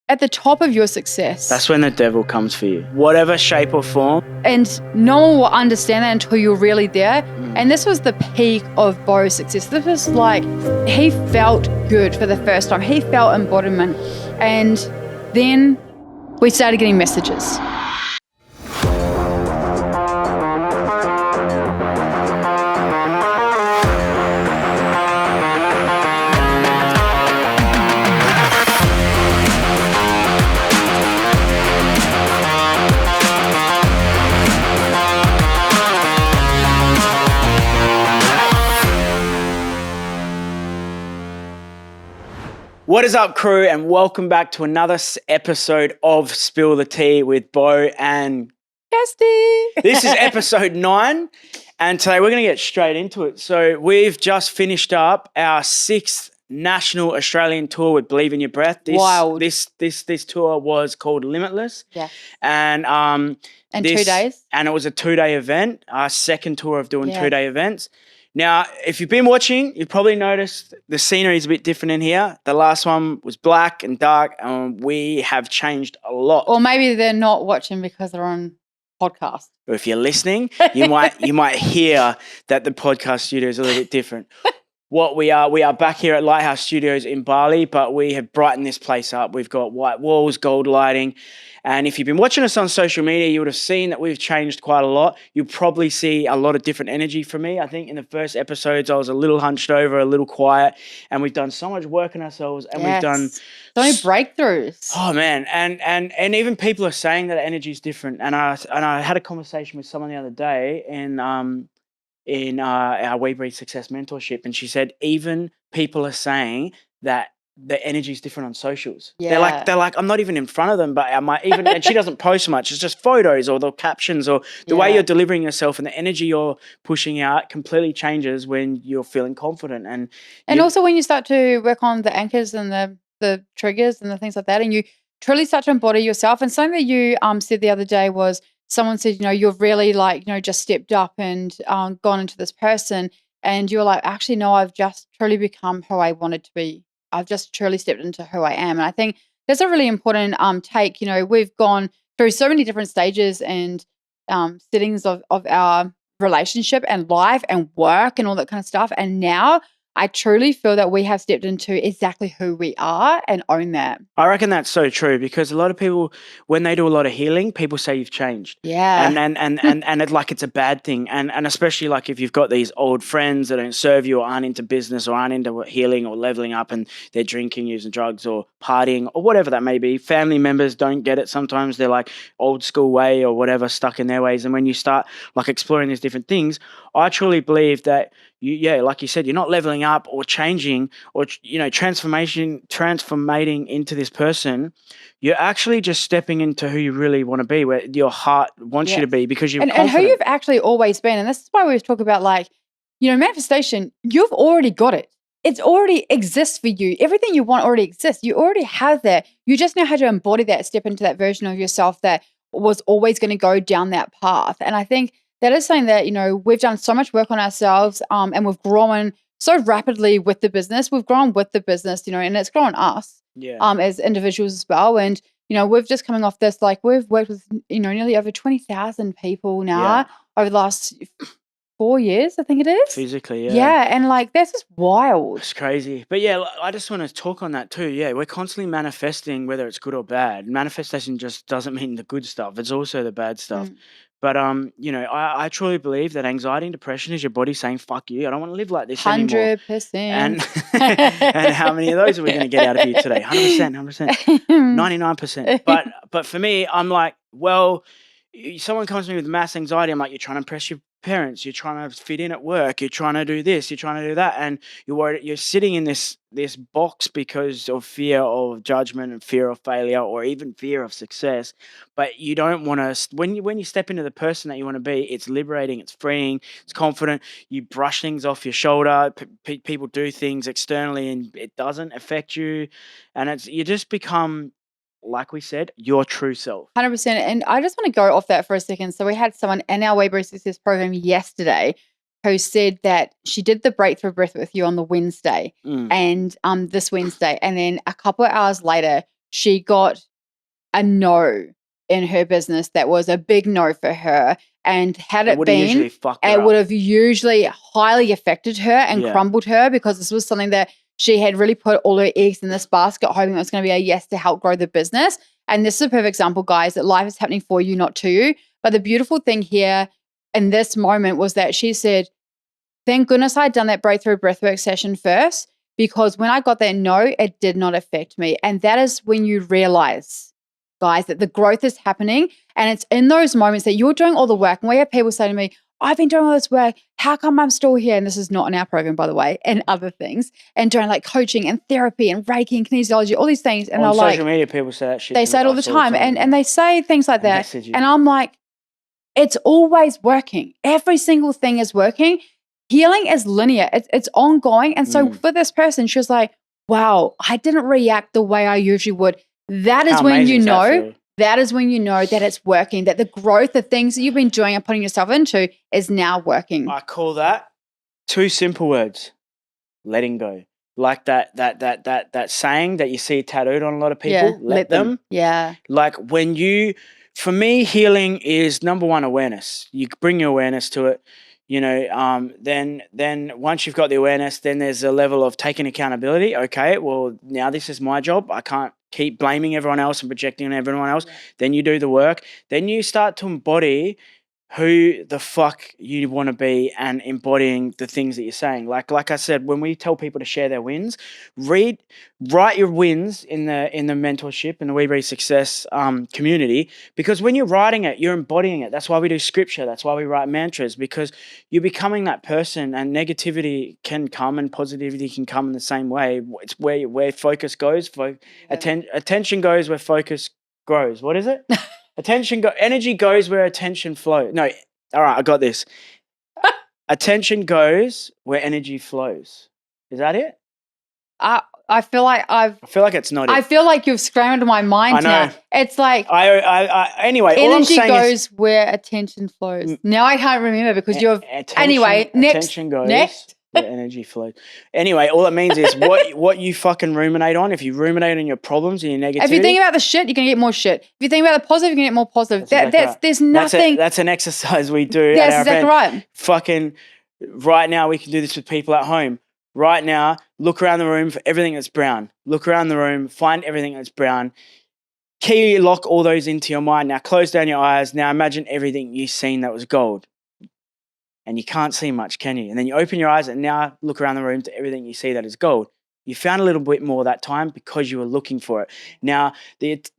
at the top of your success. That's when the devil comes for you, whatever shape or form. And no one will understand that until you're really there. And this was the peak of Beau's success. This was like, he felt good for the first time. He felt embodiment. And then we started getting messages. What is up, crew, and welcome back to another episode of Spill the Tea with Beau and Kirsty. This is episode 9, and today we're going to get straight into it. So we've just finished up our 6th national Australian tour with Believe in Your Breath. Wild. This tour was called Limitless. Yeah. And 2 days. And it was a 2-day event, our second tour of doing 2-day events. Now, if you've been watching, you've probably noticed the scenery is a bit different in here. The last one was black and dark, and we have changed a lot. Or maybe they're not watching because they're on podcast. Or if you're listening, you might hear that the podcast studio is a little bit different. We are back here at Lighthouse Studios in Bali, but we have brightened this place up. We've got white walls, gold lighting. And if you've been watching us on social media, you would have seen that we've changed quite a lot. You'll probably see a lot of different energy from me. I think in the first episodes, I was a little hunched over, a little quiet, and we've done so much work on ourselves, and we've done so many breakthroughs. Oh man, and even people are saying that energy is different. And I had a conversation with someone the other day in our We Breathe Success mentorship, and she said even people are saying that the energy is different on socials. Yeah. They're like, I'm not even in front of them, but I might even, and she doesn't post much. It's just photos or the captions or the way you're delivering yourself, and the energy you're pushing out completely changes when you're feeling confident. And also when you start to work on the anchors and the triggers and the things like that, and you truly start to embody yourself. And something that you said the other day was, someone said, you've really just stepped up and gone into this person, and you're like, actually, no, I've just truly become who I wanted to be. I've just truly stepped into who I am. And I think that's a really important take. We've gone through so many different stages and settings of our relationship and life and work and all that kind of stuff. And now I truly feel that we have stepped into exactly who we are and own that. I reckon that's so true, because a lot of people, when they do a lot of healing, people say you've changed. Yeah. And it's a bad thing. And especially like if you've got these old friends that don't serve you or aren't into business or aren't into healing or leveling up, and they're drinking, using drugs or partying or whatever that may be. Family members don't get it sometimes. They're like old school way or whatever, stuck in their ways. And when you start like exploring these different things, I truly believe that like you said, you're not leveling up or changing or, transformating into this person. You're actually just stepping into who you really want to be, where your heart wants you to be, because you're confident. And who you've actually always been. And this is why we talk about manifestation. You've already got it. It already exists for you. Everything you want already exists. You already have that. You just know how to embody that, step into that version of yourself that was always going to go down that path. And I think that is something that, we've done so much work on ourselves, and we've grown so rapidly with the business. We've grown with the business, and it's grown us as individuals as well. And, we've just coming off this, we've worked with, nearly over 20,000 people now over the last 4 years, I think it is. Physically, yeah. Yeah, and that's just wild. It's crazy. But yeah, I just want to talk on that too. Yeah, we're constantly manifesting, whether it's good or bad. Manifestation just doesn't mean the good stuff. It's also the bad stuff. But, I truly believe that anxiety and depression is your body saying, fuck you, I don't want to live like this anymore. 100%. And how many of those are we going to get out of you today? 100%, 99%. But for me, I'm like, well, someone comes to me with mass anxiety. I'm like, you're trying to impress your parents, you're trying to fit in at work, you're trying to do this, you're trying to do that, and you're worried, you're sitting in this box because of fear of judgment and fear of failure or even fear of success. But you don't want to, when you step into the person that you want to be, it's liberating, it's freeing, it's confident. You brush things off your shoulder. People do things externally and it doesn't affect you, and you just become, like we said, your true self. 100%. And I just want to go off that for a second. So we had someone in our We Breathe Success program yesterday who said that she did the breakthrough breath with you on the Wednesday and this Wednesday. And then a couple of hours later, she got a no in her business that was a big no for her. And had it been, it would have usually highly affected her and crumbled her, because this was something that she had really put all her eggs in this basket, hoping it was going to be a yes to help grow the business. And this is a perfect example, guys, that life is happening for you, not to you. But the beautiful thing here in this moment was that she said, thank goodness I'd done that breakthrough breathwork session first, because when I got that no, it did not affect me. And that is when you realize, guys, that the growth is happening. And it's in those moments that you're doing all the work. And we have people say to me, I've been doing all this work. How come I'm still here? And this is not in our program, by the way, and other things. And doing like coaching and therapy and Reiki and kinesiology, all these things. And on they're social media, people say that shit. They say it all the time. And they say things like that. And I'm like, it's always working. Every single thing is working. Healing is linear. It's ongoing. And so for this person, she was like, wow, I didn't react the way I usually would. That is when you know. That is when you know that it's working, that the growth of things that you've been doing and putting yourself into is now working. I call that 2 simple words: letting go. Like that saying that you see tattooed on a lot of people. Yeah, let them. Yeah. Like for me, healing is number one, awareness. You bring your awareness to it. Then once you've got the awareness, then there's a level of taking accountability. Okay, well, now this is my job. I can't keep blaming everyone else and projecting on everyone else. Yeah. Then you do the work. Then you start to embody who the fuck you want to be and embodying the things that you're saying. Like I said, when we tell people to share their wins, write your wins in the mentorship and the We Breathe Success community, because when you're writing it, you're embodying it. That's why we do scripture. That's why we write mantras, because you're becoming that person, and negativity can come and positivity can come in the same way. It's where focus goes. Attention goes where focus grows. What is it? Energy goes where attention flows. No, all right, I got this. Attention goes where energy flows. Is that it? I feel like it's not it. I feel like you've scrambled my mind now. It's like anyway, energy all I'm saying goes where attention flows. Now I can't remember because you've anyway, attention goes where energy flows. Anyway, all it means is what you fucking ruminate on. If you ruminate on your problems and your negativity. If you think about the shit, you're gonna get more shit. If you think about the positive, you're gonna get more positive. There's nothing. That's an exercise we do. That's exactly right. Fucking right now, we can do this with people at home. Right now, look around the room for everything that's brown. Look around the room, find everything that's brown. Key lock all those into your mind. Now close down your eyes. Now imagine everything you've seen that was gold. And you can't see much, can you? And then you open your eyes and now look around the room to everything you see that is gold. You found a little bit more that time because you were looking for it. Now,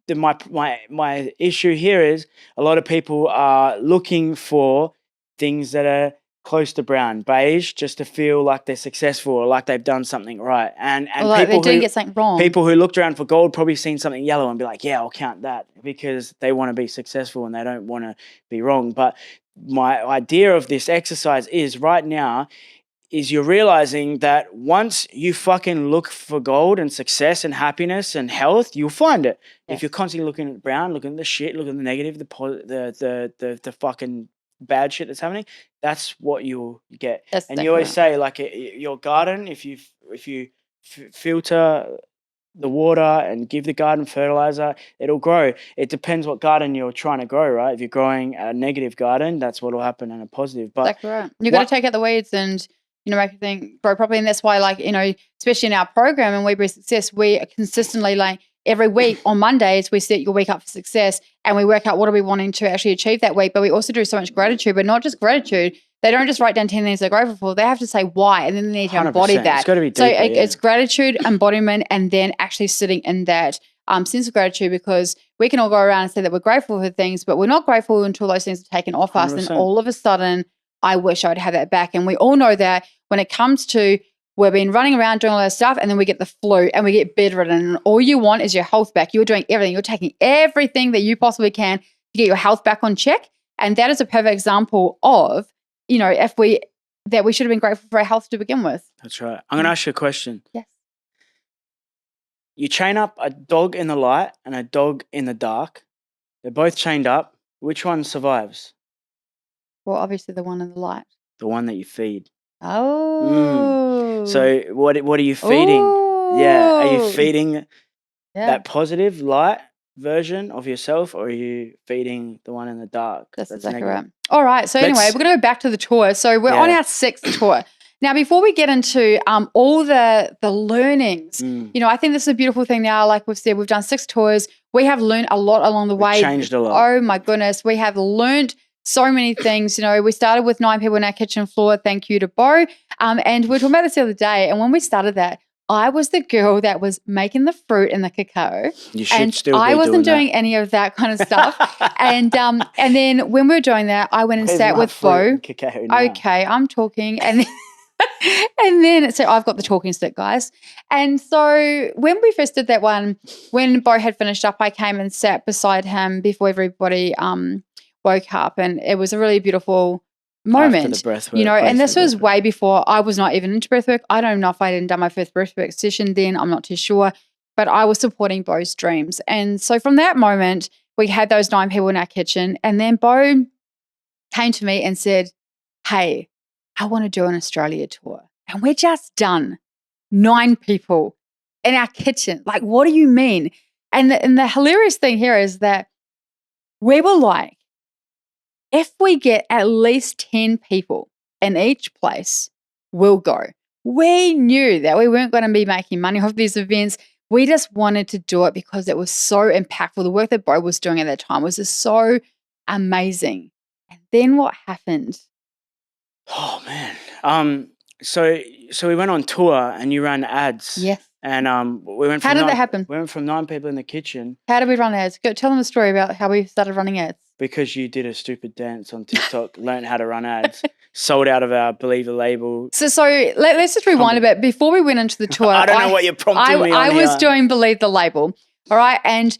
my issue here is a lot of people are looking for things that are close to brown, beige, just to feel like they're successful or like they've done something right. And like people who get something wrong. People who looked around for gold probably seen something yellow and be like, yeah, I'll count that, because they want to be successful and they don't want to be wrong. But my idea of this exercise is right now is you're realizing that once you fucking look for gold and success and happiness and health, you'll find it. Yes. If you're constantly looking at brown, looking at the shit, looking at the negative, the fucking bad shit that's happening, that's what you'll get. And you always say, like, your garden, if you filter the water and give the garden fertilizer, it'll grow. It depends what garden you're trying to grow, right? If you're growing a negative garden, that's what will happen in a positive. But exactly right. You got to take out the weeds and make everything grow properly. And that's why, like, especially in our program and We Breathe Success, we consistently, like, every week on Mondays, we set your week up for success and we work out what are we wanting to actually achieve that week. But we also do so much gratitude, but not just gratitude. They don't just write down 10 things they're grateful for. They have to say why, and then they need to embody that. It's got to be deeper, it's gratitude, embodiment, and then actually sitting in that sense of gratitude, because we can all go around and say that we're grateful for things, but we're not grateful until those things are taken off 100%. Us. And all of a sudden, I wish I would have that back. And we all know that when it comes to we've been running around doing all that stuff, and then we get the flu and we get bedridden, and all you want is your health back. You're doing everything. You're taking everything that you possibly can to get your health back on check. And that is a perfect example of, that we should have been grateful for our health to begin with. That's right. I'm going to ask you a question. Yes. You chain up a dog in the light and a dog in the dark. They're both chained up. Which one survives? Well, obviously the one in the light. The one that you feed. Oh. So what are you feeding? Ooh. Yeah. Are you feeding that positive light version of yourself, or are you feeding the one in the dark? That's exactly right. All right. So anyway, we're going to go back to the tour. So we're on our 6th tour. Now, before we get into all the learnings, I think this is a beautiful thing now. Like we've said, we've done 6 tours. We have learned a lot along the way. Changed a lot. Oh my goodness. We have learned so many things. We started with 9 people in our kitchen floor. Thank you to Beau. And we were talking about this the other day. And when we started that, I was the girl that was making the fruit and the cacao. You should and still be I wasn't doing that. any of that kind of stuff. and then when we were doing that, I went and sat with Beau. Okay, I'm talking. And then so I've got the talking stick, guys. And so when we first did that one, when Beau had finished up, I came and sat beside him before everybody woke up. And it was a really beautiful moment, After the breathwork, and this was way before I was not even into breathwork. I don't know if I hadn't done my first breathwork session then, I'm not too sure, but I was supporting Beau's dreams. And so from that moment, we had those 9 people in our kitchen, and then Beau came to me and said, hey, I want to do an Australia tour. And we're just done 9 people in our kitchen. Like, what do you mean? And the hilarious thing here is that we were like, if we get at least 10 people in each place, we'll go. We knew that we weren't going to be making money off these events. We just wanted to do it because it was so impactful. The work that Beau was doing at that time was just so amazing. And then what happened? Oh, man. So we went on tour and you ran ads. Yes. And we went from How did that happen? We went from 9 people in the kitchen. How did we run ads? Go tell them the story about how we started running ads. Because you did a stupid dance on TikTok, learned how to run ads, sold out of our Believe the Label. So let's just rewind a bit. Before we went into the tour, I don't know what you're prompting me on I was doing Believe the Label, all right? And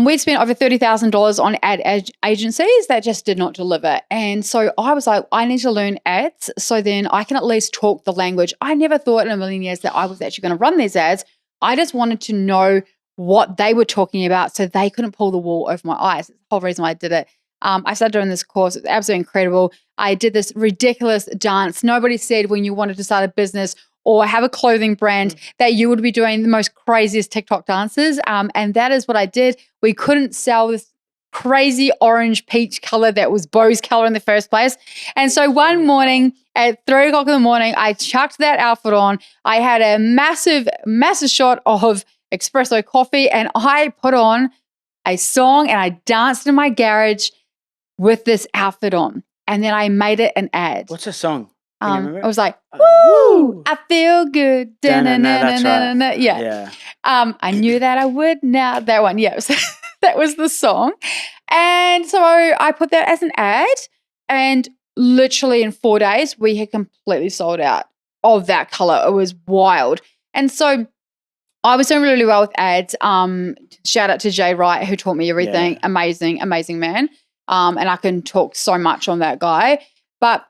we'd spent over $30,000 on ad agencies that just did not deliver. And so I was like, I need to learn ads so then I can at least talk the language. I never thought in a million years that I was actually going to run these ads. I just wanted to know what they were talking about so they couldn't pull the wool over my eyes. That's the whole reason why I did it. I started doing this course. It was absolutely incredible. I did this ridiculous dance. Nobody said when you wanted to start a business or have a clothing brand that you would be doing the most craziest TikTok dances. And that is what I did. We couldn't sell this crazy orange peach color that was Beau's color in the first place. And so one morning at 3 o'clock in the morning, I chucked that outfit on. I had a massive, massive shot of espresso coffee, and I put on a song and I danced in my garage with this outfit on. And then I made it an ad. What's the song? I was like, woo, I feel good. That's right. Yeah. I knew that I would now. That one, yes. That was the song. And so I put that as an ad, and literally in 4 days, we had completely sold out of that color. It was wild. And so I was doing really well with ads. Shout out to Jay Wright, who taught me everything. Yeah. Amazing, amazing man. And I can talk so much on that guy. But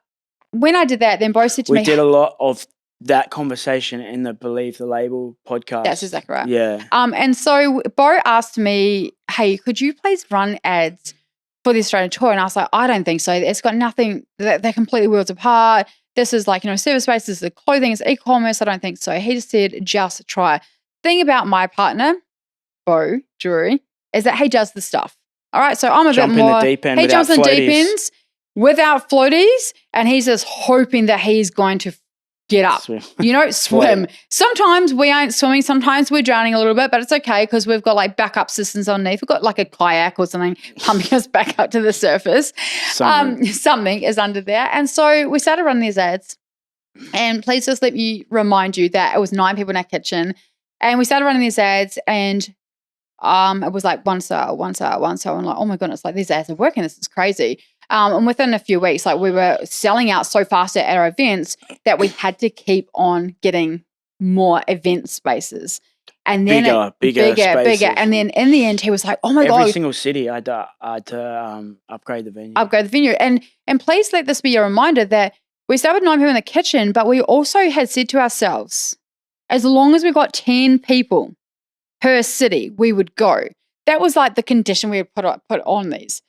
when I did that, then Beau said to me— We did a lot of that conversation in the Believe the Label podcast. That's exactly right. Yeah. And so Beau asked me, hey, could you please run ads for the Australian tour? And I was like, I don't think so. It's got nothing, they're completely worlds apart. This is like, service-based, this is clothing, it's e-commerce. I don't think so. He just said, just try. Thing about my partner, Beau Drury, is that he does the stuff. All right, so I'm a bit more— in the deep end. He jumps in floaties. Deep ends without floaties, and he's just hoping that he's going to get up. Swim. Sometimes we aren't swimming, sometimes we're drowning a little bit, but it's okay because we've got like backup systems underneath. We've got like a kayak or something pumping us back up to the surface. Something is under there. And so we started running these ads. And please just let me remind you that it was 9 people in our kitchen. And we started running these ads, and it was like one sale. And like, oh my goodness, like these ads are working. This is crazy. And within a few weeks, like we were selling out so fast at our events that we had to keep on getting more event spaces. And then bigger. And then in the end, he was like, oh my God. Every single city I had to upgrade the venue. And please let this be a reminder that we started 9 people in the kitchen, but we also had said to ourselves, as long as we got 10 people per city, we would go. That was like the condition we had put on these.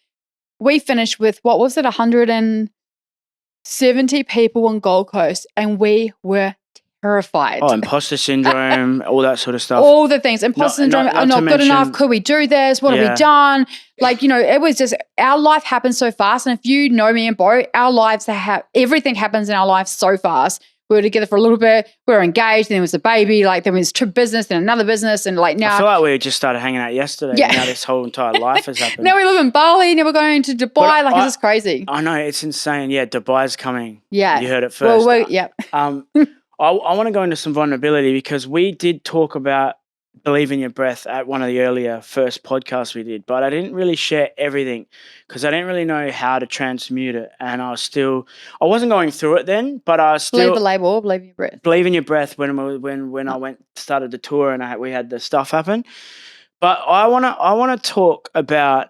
We finished with, 170 people on Gold Coast, and we were terrified. Oh, imposter syndrome, all that sort of stuff. All the things. Imposter syndrome, not good enough. Could we do this? What have we done? Like, it was just, our life happens so fast. And if you know me and Beau, our lives everything happens in our lives so fast. We were together for a little bit. We were engaged. Then there was a baby. Like, there was business, then another business. And like now. I feel like we just started hanging out yesterday. Yeah. And now this whole entire life has happened. Now we live in Bali. Now we're going to Dubai. It's just crazy. I know. It's insane. Yeah. Dubai's coming. Yeah. You heard it first. Well, yeah. I want to go into some vulnerability because we did talk about believe in your breath at one of the earlier first podcasts we did, but I didn't really share everything because I didn't really know how to transmute it. And I wasn't going through it then, but I was still. Believe the label, believe in your breath. Believe in your breath when I started the tour and we had the stuff happen. But I want to talk about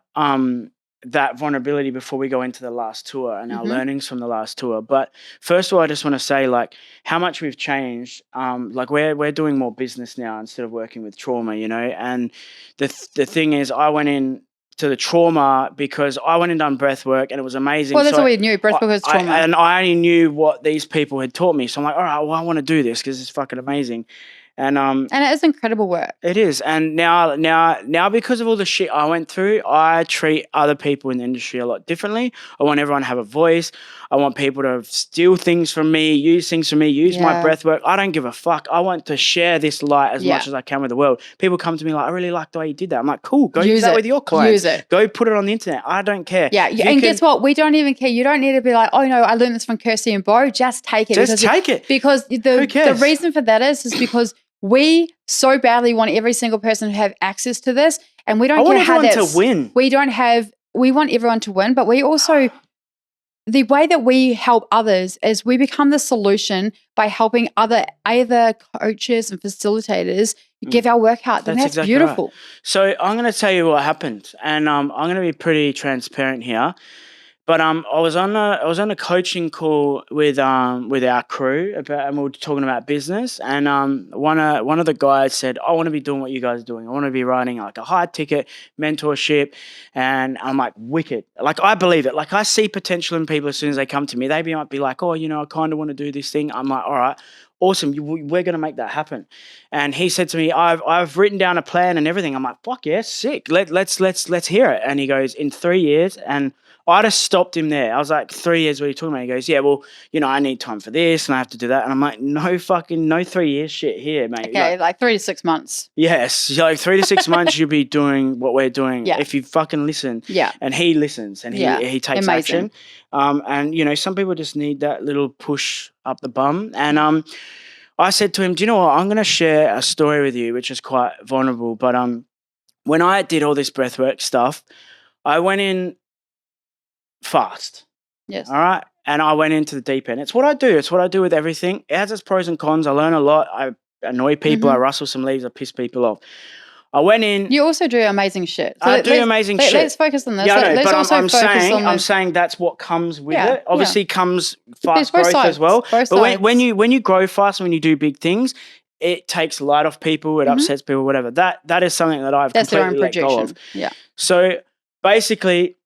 that vulnerability before we go into the last tour and our learnings from the last tour. But first of all, I just want to say like how much we've changed. Like we're doing more business now instead of working with trauma, and the thing is I went in to the trauma because I went and done breath work and it was amazing. Well, that's all we knew. Breath work was trauma. And I only knew what these people had taught me. So I'm like, all right, well, I want to do this because it's fucking amazing. And it is incredible work. It is. And now because of all the shit I went through, I treat other people in the industry a lot differently. I want everyone to have a voice. I want people to steal things from me, use things from me, use my breath work. I don't give a fuck. I want to share this light as much as I can with the world. People come to me like, I really like the way you did that. I'm like, cool, go use that with your clients. Use it. Go put it on the internet. I don't care. Yeah. And guess what? We don't even care. You don't need to be like, oh no, I learned this from Kirsty and Beau. Just take it. Just take it. Because the reason for that is because we so badly want every single person to have access to this, and we don't care how that's. I want everyone to win. We want everyone to win, but we also, the way that we help others is we become the solution by helping either coaches and facilitators give our work out. That's exactly beautiful. Right. So I'm going to tell you what happened, and I'm going to be pretty transparent here. But I was on a coaching call with our crew and we were talking about business, and one of the guys said, I want to be doing what you guys are doing. I want to be writing like a high ticket mentorship, and I'm like, wicked. Like I believe it. Like I see potential in people as soon as they come to me. They might be like, oh, I kind of want to do this thing. I'm like, all right. Awesome, we're going to make that happen. And he said to me, I've written down a plan and everything. I'm like, fuck yeah, sick. Let's hear it. And he goes, in 3 years, and I just stopped him there. I was like, 3 years, what are you talking about? He goes, yeah, well, I need time for this and I have to do that. And I'm like, no 3 years shit here, mate. Okay, like 3 to 6 months. Yes, like 3 to 6 months you'll be doing what we're doing if you fucking listen. Yeah. And he listens and he takes action. And, some people just need that little push up the bum. And I said to him, do you know what? I'm going to share a story with you, which is quite vulnerable. But when I did all this breathwork stuff, I went in fast. Yes. All right. And I went into the deep end. It's what I do. It's what I do with everything. It has its pros and cons. I learn a lot. I annoy people. I rustle some leaves. I piss people off. I went in. You also do amazing shit. So I do amazing shit. Let's focus on this. Yeah, I know, let's but I'm saying that's what comes with it. Obviously, comes fast growth as well. But when you grow fast, when you do big things, it takes light off people. It upsets people. Whatever. That is something that I've completely let go of. Yeah. So basically,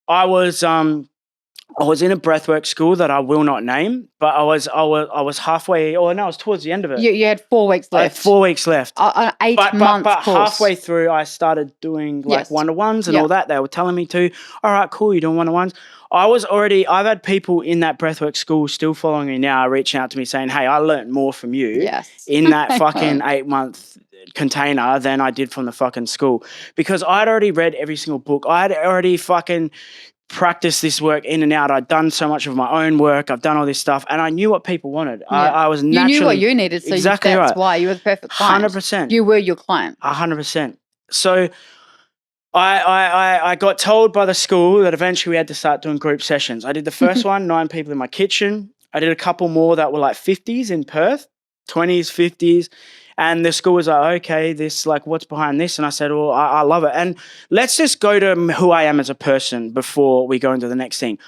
I was in a breathwork school that I will not name, but I was halfway. Oh no, I was towards the end of it. You had 4 weeks left. I had 4 weeks left. An 8-month but course. Halfway through, I started doing like one-to-ones and all that. They were telling me to. All right, cool. You're doing one-to-ones. I've had people in that breathwork school still following me now, reaching out to me saying, "Hey, I learned more from you in that fucking 8-month container than I did from the fucking school because I'd already read every single book. I had already fucking practiced this work in and out. I'd done so much of my own work. I've done all this stuff, and I knew what people wanted. I was naturally. You knew what you needed, so exactly that's right. why you were the perfect client. 100%. You were your client. 100%. So I got told by the school that eventually we had to start doing group sessions. I did the first one, 9 people in my kitchen. I did a couple more that were like 50s in Perth, 20s, 50s. And the school was like, okay, this, like, what's behind this? And I said, well, I love it. And let's just go to who I am as a person before we go into the next thing.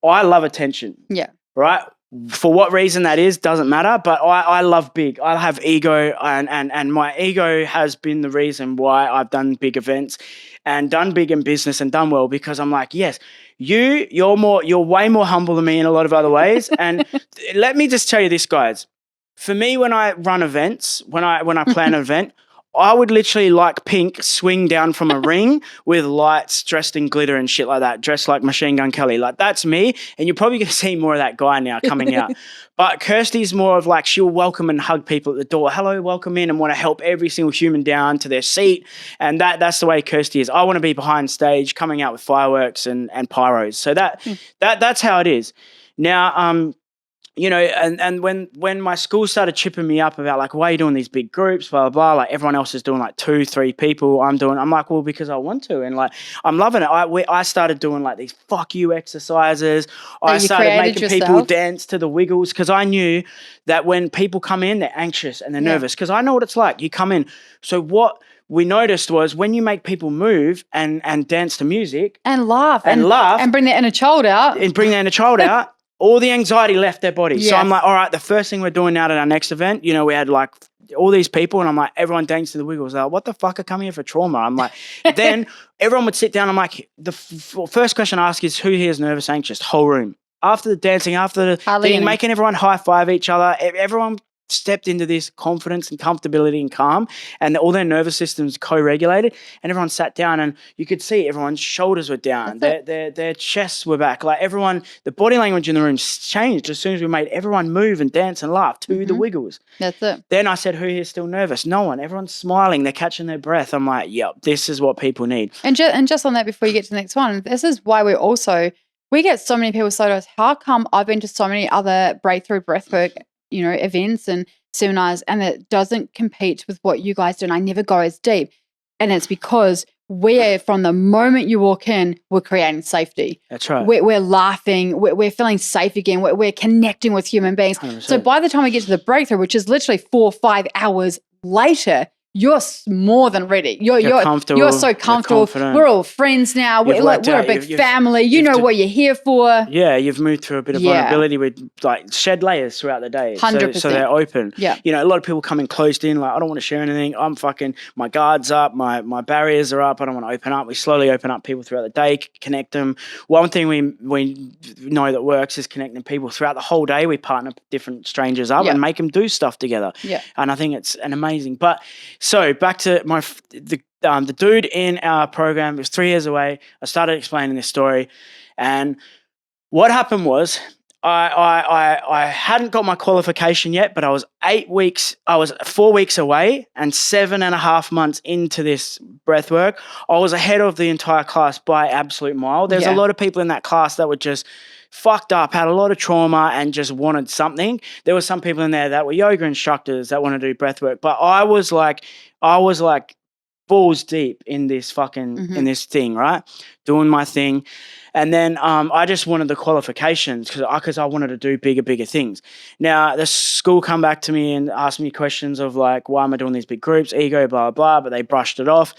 I love attention. Yeah. Right? For what reason that is, doesn't matter. But I love big. I have ego. And my ego has been the reason why I've done big events and done big in business and done well, because I'm like, yes, you're way more humble than me in a lot of other ways. And let me just tell you this, guys. for me, when I run events, when I plan an event, I would literally, like Pink, swing down from a ring with lights dressed in glitter and shit like that, dressed like Machine Gun Kelly. Like, that's me. And you're probably going to see more of that guy now coming out. But Kirsty's more of like, she'll welcome and hug people at the door. Hello, welcome in, and want to help every single human down to their seat. And that's the way Kirsty is. I want to be behind stage, coming out with fireworks and pyros. So that's how it is. Now, you know, and when my school started chipping me up about like, why are you doing these big groups, blah, blah, blah, like everyone else is doing like 2-3 people, I'm like, well, because I want to, and like, I'm loving it. I started doing like these fuck you exercises. I started making people dance to the wiggles, because I knew that when people come in, they're anxious and they're nervous, because I know what it's like. You come in. So what we noticed was when you make people move and dance to music and laugh and bring their inner child out, all the anxiety left their body. Yes. So I'm like, all right, the first thing we're doing now at our next event, you know, we had like all these people, and I'm like, everyone dance to the wiggles. They're like, what the fuck, are coming here for trauma? I'm like, then everyone would sit down. I'm like, the first question I ask is, who here is nervous, anxious? Whole room. After the dancing, after the thing, making everyone high five each other, everyone stepped into this confidence and comfortability and calm, and all their nervous systems co-regulated, and everyone sat down, and you could see everyone's shoulders were down, their chests were back, like everyone, the body language in the room changed as soon as we made everyone move and dance and laugh to the wiggles. That's it. Then I said, who here's still nervous? No one. Everyone's smiling, they're catching their breath. I'm like, yep, this is what people need. And just on that, before you get to the next one, this is why we get so many people say to us, how come I've been to so many other breakthrough breathwork, you know, events and seminars, and it doesn't compete with what you guys do, and I never go as deep. And it's because from the moment you walk in, we're creating safety. That's right. We're laughing. We're feeling safe again. We're connecting with human beings. 100%. So by the time we get to the breakthrough, which is literally 4 or 5 hours later, you're more than ready. You're comfortable. You're so comfortable. We're all friends now. We're a big family. You know what you're here for. Yeah, you've moved through a bit of vulnerability with like shed layers throughout the day. 100%. So they're open. Yeah. You know, a lot of people come in closed in, like, I don't want to share anything. I'm my guard's up, my barriers are up. I don't want to open up. We slowly open up people throughout the day, connect them. One thing we know that works is connecting people throughout the whole day. We partner different strangers up and make them do stuff together. Yeah. And I think it's an amazing. But so back to the dude in our program was 3 years away. I started explaining this story, and what happened was I hadn't got my qualification yet, but I was 4 weeks away and 7.5 months into this breath work. I was ahead of the entire class by absolute mile. There's a lot of people in that class that were just fucked up, had a lot of trauma and just wanted something. There were some people in there that were yoga instructors that want to do breath work, but I was like balls deep in this fucking in this thing, right? Doing my thing. And then I just wanted the qualifications because I wanted to do bigger things. Now, the school come back to me and asked me questions of like, why am I doing these big groups, ego, blah, blah, but they brushed it off.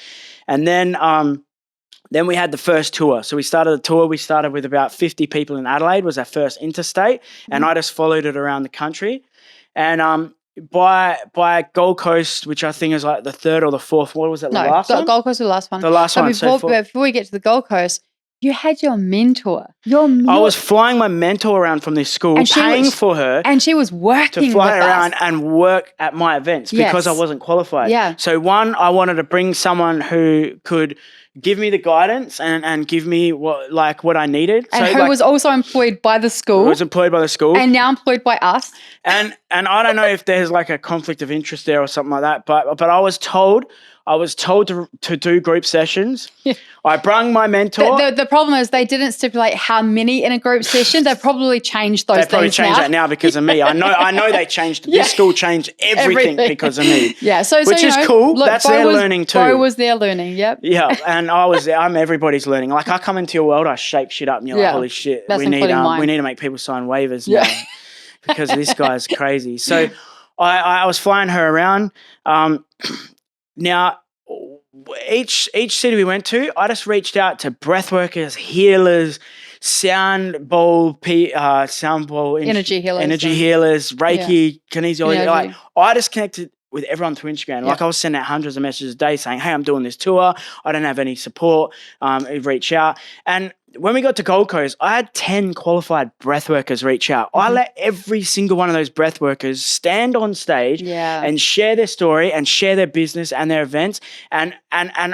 And then we had the first tour. So we started the tour. We started with about 50 people in Adelaide, was our first interstate. And I just followed it around the country. And by Gold Coast, which I think is like the third or the fourth, what was it, the last one? Gold Coast was the last one. The last one. Before we get to the Gold Coast, you had your mentor. I was flying my mentor around from this school, paying for her. And she was working to fly with around us. And work at my events because I wasn't qualified. Yeah. So one, I wanted to bring someone who could give me the guidance and give me what I needed. And who was also employed by the school. Who was employed by the school. And now employed by us. And I don't know if there's like a conflict of interest there or something like that, but I was told to do group sessions. Yeah. I brung my mentor. The problem is they didn't stipulate how many in a group session. They probably changed those things. They probably changed that now because of me. I know they changed. This school changed everything because of me. Yeah, which is cool. Look, that's their learning too. Beau was there learning. Yep. Yeah, and I'm everybody's learning. Like I come into your world, I shake shit up, and you're like, holy shit, we need to make people sign waivers now because this guy's crazy. So I was flying her around. Now, each city we went to, I just reached out to breathworkers, healers, sound bowl energy healers, Reiki, kinesiology. Like I just connected with everyone through Instagram. Yeah. Like I was sending out hundreds of messages a day saying, hey, I'm doing this tour. I don't have any support. Reach out. And when we got to Gold Coast, I had 10 qualified breath workers reach out. I let every single one of those breath workers stand on stage and share their story and share their business and their events. And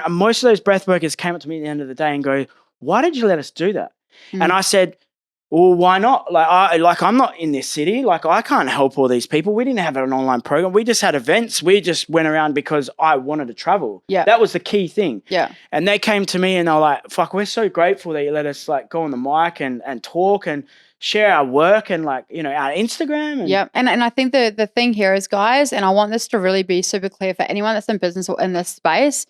most of those breath workers came up to me at the end of the day and go, why did you let us do that? And I said, well, why not? I'm not in this city. Like, I can't help all these people. We didn't have an online program. We just had events. We just went around because I wanted to travel. Yeah. That was the key thing. Yeah. And they came to me and they were like, fuck, we're so grateful that you let us like go on the mic and talk and share our work and like, you know, our Instagram. And yeah. And I think the thing here is, guys, and I want this to really be super clear for anyone that's in business or in this space,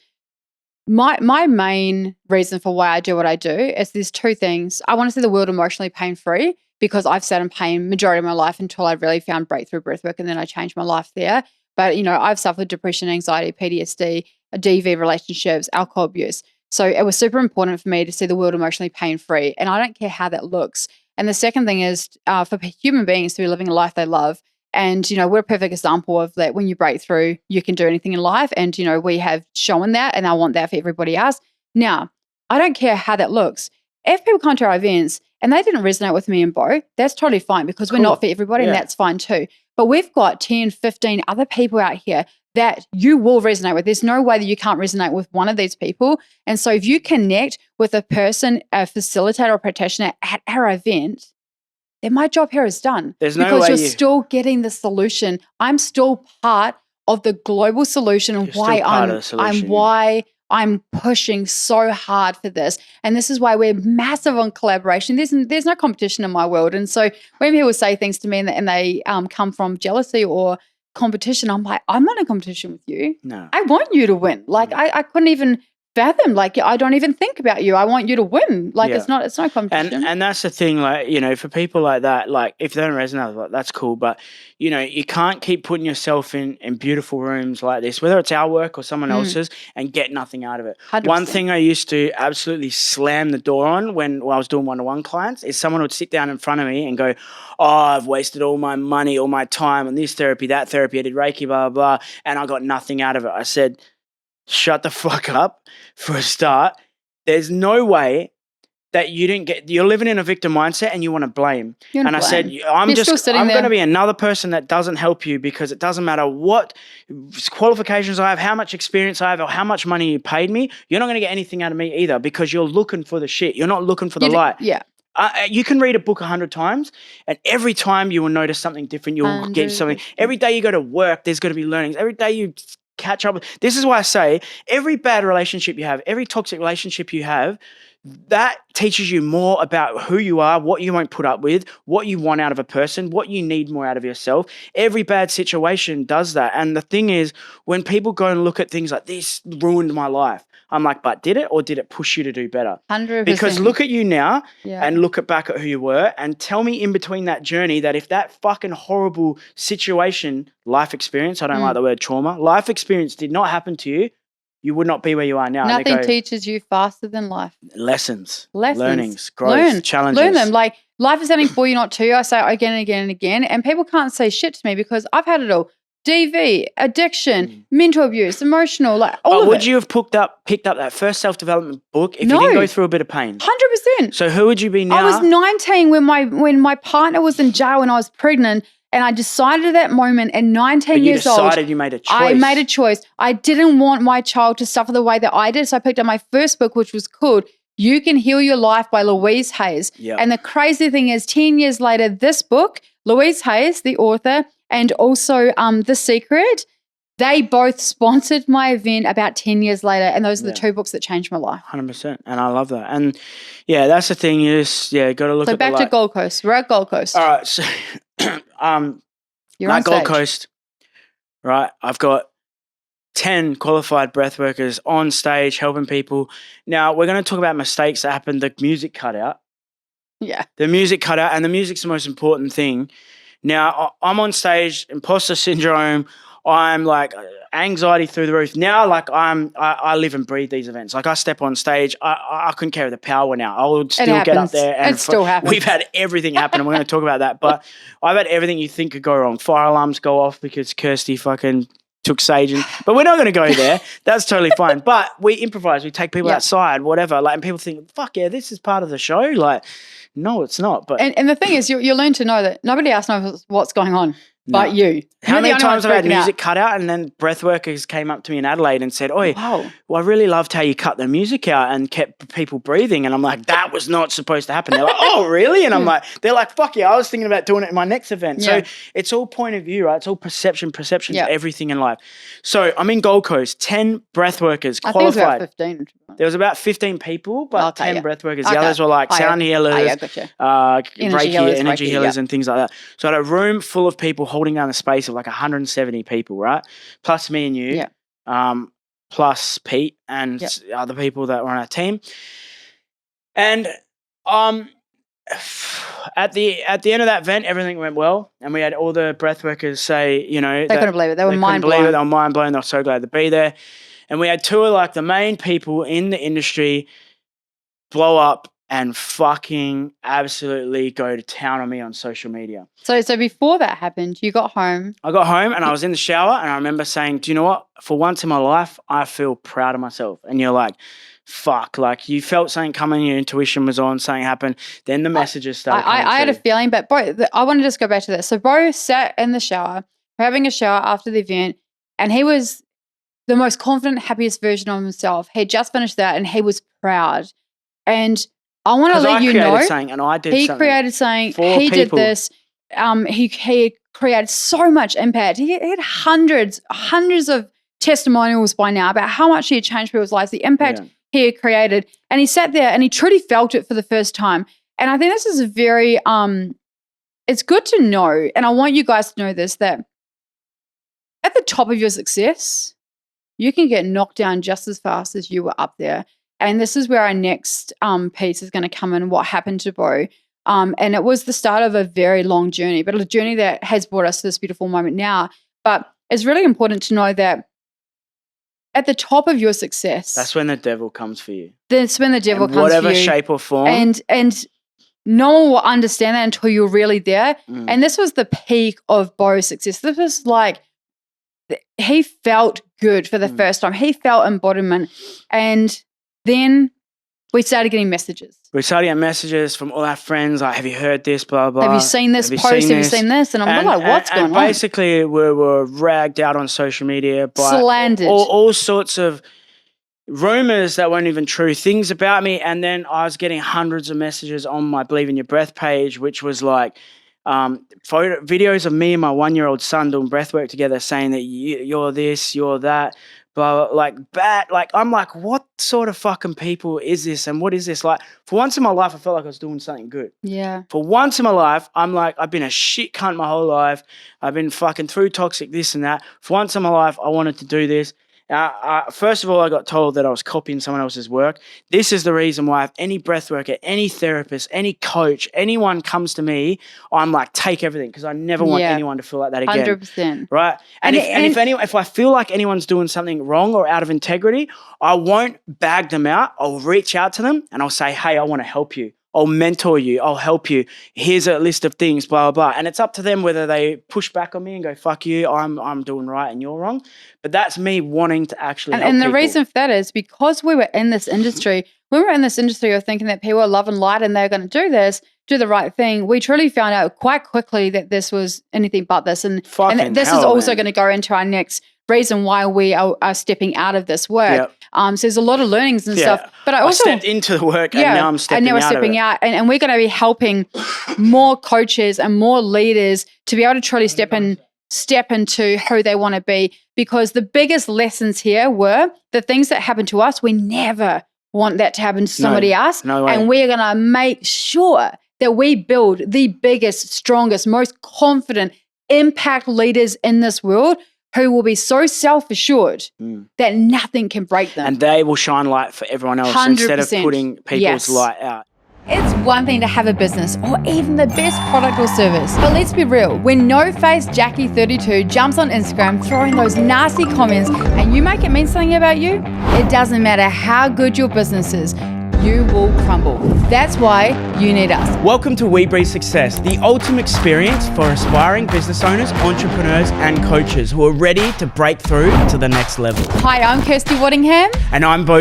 my main reason for why I do what I do is there's two things. I want to see the world emotionally pain-free because I've sat in pain majority of my life until I really found breakthrough breathwork, and then I changed my life there. But, you know, I've suffered depression, anxiety, PTSD, DV, relationships, alcohol abuse. So it was super important for me to see the world emotionally pain-free, and I don't care how that looks. And the second thing is for human beings to be living a life they love. And, you know, we're a perfect example of that. When you break through, you can do anything in life. And, you know, we have shown that, and I want that for everybody else. Now, I don't care how that looks. If people come to our events and they didn't resonate with me and Beau, that's totally fine because we're not for everybody, and that's fine too. But we've got 10, 15 other people out here that you will resonate with. There's no way that you can't resonate with one of these people. And so if you connect with a person, a facilitator or practitioner at our event, then my job here is done. There's no because way you're still getting the solution. I'm still part of the global solution, and why I'm pushing so hard for this. And this is why we're massive on collaboration. There's no competition in my world. And so when people say things to me and they come from jealousy or competition, I'm like, I'm not in competition with you. No. I want you to win. Like I couldn't even fathom, like, I don't even think about you. I want you to win. Like, it's no competition. And that's the thing, like, you know, for people like that, like, if they don't resonate, like, that's cool. But, you know, you can't keep putting yourself in beautiful rooms like this, whether it's our work or someone else's, and get nothing out of it. 100%. One thing I used to absolutely slam the door on when I was doing one-to-one clients is someone would sit down in front of me and go, oh, I've wasted all my money, all my time on this therapy, that therapy, I did Reiki, blah, blah, blah, and I got nothing out of it. I said, shut the fuck up for a start. There's no way that you're living in a victim mindset and you want to blame. I said, I'm going to be another person that doesn't help you, because it doesn't matter what qualifications I have, how much experience I have, or how much money you paid me. You're not going to get anything out of me either, because you're looking for the shit. You're not looking for the light. Yeah. You can read a book 100 times, and every time you will notice something different. You'll get something. Every day you go to work, there's going to be learnings. Every day you catch up. This is why I say every bad relationship you have, every toxic relationship you have, that teaches you more about who you are, what you won't put up with, what you want out of a person, what you need more out of yourself. Every bad situation does that. And the thing is, when people go and look at things like, this ruined my life, I'm like, but did it, or did it push you to do better? 100%. Because look at you now and look back at who you were, and tell me in between that journey that if that fucking horrible situation, life experience, I don't like the word trauma, life experience did not happen to you, you would not be where you are now. Nothing teaches you faster than life. Lessons, learnings, growth, challenges. Learn them. Like, life is happening for you, not to you. I say it again and again and again. And people can't say shit to me because I've had it all. DV, addiction, mental abuse, emotional, like all of it. Would you have picked up that first self-development book if you didn't go through a bit of pain? 100%. So who would you be now? I was 19 when my partner was in jail and I was pregnant. And I decided at that moment at 19 years old. You made a choice. I made a choice. I didn't want my child to suffer the way that I did. So I picked up my first book, which was called You Can Heal Your Life by Louise Hayes. Yep. And the crazy thing is, 10 years later, this book, Louise Hayes, the author, and also The Secret, they both sponsored my event about 10 years later. And those are the two books that changed my life. 100%. And I love that. And yeah, that's the thing is, got to look at So back to Gold Coast. We're at Gold Coast. All right. So you're on Gold stage. Coast, right? I've got 10 qualified breath workers on stage helping people. Now, we're going to talk about mistakes that happened. The music cut out. Yeah. The music cut out, and the music's the most important thing. Now, I'm on stage, imposter syndrome. I'm like anxiety through the roof. Now, like I live and breathe these events. Like I step on stage, I couldn't carry the power now. I would still get up there. And it still happens. We've had everything happen, and we're going to talk about that. But I've had everything you think could go wrong. Fire alarms go off because Kirsty fucking took sage, but we're not going to go there. That's totally fine. But we improvise. We take people outside, whatever. Like, and people think, fuck yeah, this is part of the show. Like, no, it's not. But and the thing is, you learn to know that nobody else knows what's going on but you. How many times have I had music cut out, and then breath workers came up to me in Adelaide and said, "Oi, well, I really loved how you cut the music out and kept people breathing." And I'm like, that was not supposed to happen. They're like, "Oh, really?" And I'm like, they're like, "Fuck yeah, I was thinking about doing it in my next event." So it's all point of view, right? It's all perception, everything in life. So I'm in Gold Coast, 10 breath workers qualified. I think it was about 15. There was about 15 people, but 10 breath workers. The others were like sound healers, energy healers and things like that. So I had a room full of people holding down the space of like 170 people, right? Plus me and you, plus Pete and other people that were on our team. And at the end of that event, everything went well, and we had all the breath workers say, you know, they couldn't believe it. They were mind blown. They were mind blown. They were so glad to be there. And we had two of like the main people in the industry blow up and fucking absolutely go to town on me on social media. So before that happened, you got home. I got home and I was in the shower, and I remember saying, do you know what? For once in my life, I feel proud of myself. And you're like, fuck, like you felt something coming, your intuition was on, something happened. Then the messages started I had a feeling, but Beau, I want to just go back to this. So Beau sat in the shower, having a shower after the event, and he was the most confident, happiest version of himself. He had just finished that and he was proud. And I want to let you know, he created something, he did this, he created so much impact. He had hundreds of testimonials by now about how much he had changed people's lives, the impact he had created. And he sat there and he truly felt it for the first time. And I think this is a very, it's good to know, and I want you guys to know this, that at the top of your success, you can get knocked down just as fast as you were up there. And this is where our next piece is going to come in, what happened to Beau. And it was the start of a very long journey, but a journey that has brought us to this beautiful moment now. But it's really important to know that at the top of your success, that's when the devil comes for you. That's when the devil comes for you. Whatever shape or form. And no one will understand that until you're really there. And this was the peak of Beau's success. This was like, he felt good for the first time. He felt embodiment. And then we started getting messages. We started getting messages from all our friends, like, have you heard this, blah, blah. Have you seen this post? Have you seen this? And I'm like, what's going on? Basically, we were ragged out on social media by slandered. All sorts of rumors that weren't even true, things about me. And then I was getting hundreds of messages on my Believe in Your Breath page, which was like videos of me and my 1-year-old son doing breath work together, saying that you're this, you're that. But like bad, like I'm like, what sort of fucking people is this, and what is this? Like, for once in my life, I felt like I was doing something good. Yeah. For once in my life, I'm like, I've been a shit cunt my whole life. I've been fucking through toxic this and that. For once in my life, I wanted to do this. First of all, I got told that I was copying someone else's work. This is the reason why if any breath worker, any therapist, any coach, anyone comes to me, I'm like, take everything, because I never want anyone to feel like that again. 100%. Right? And if I feel like anyone's doing something wrong or out of integrity, I won't bag them out. I'll reach out to them and I'll say, hey, I want to help you. I'll mentor you. I'll help you. Here's a list of things, blah, blah, blah. And it's up to them whether they push back on me and go, fuck you, I'm doing right and you're wrong. But that's me wanting to actually help And the people. reason for that is because we were in this industry, when we were in this industry of thinking that people are love and light and they're going to do this, do the right thing, we truly found out quite quickly that this was anything but this. And this is also going to go into our next reason why we are stepping out of this work. Yep. So there's a lot of learnings and stuff. But I also stepped into the work and now I'm stepping out. And now we're stepping out. And we're going to be helping more coaches and more leaders to be able to truly step into who they want to be. Because the biggest lessons here were the things that happened to us, we never want that to happen to somebody else. No way. And we're going to make sure that we build the biggest, strongest, most confident impact leaders in this world who will be so self-assured that nothing can break them. And they will shine light for everyone else 100%. Instead of putting people's light out. It's one thing to have a business or even the best product or service. But let's be real, when no-face Jackie32 jumps on Instagram throwing those nasty comments and you make it mean something about you, it doesn't matter how good your business is. you will crumble. That's why you need us. Welcome to We Breathe Success, the ultimate experience for aspiring business owners, entrepreneurs, and coaches who are ready to break through to the next level. Hi, I'm Kirsty Waddingham. And I'm Beau.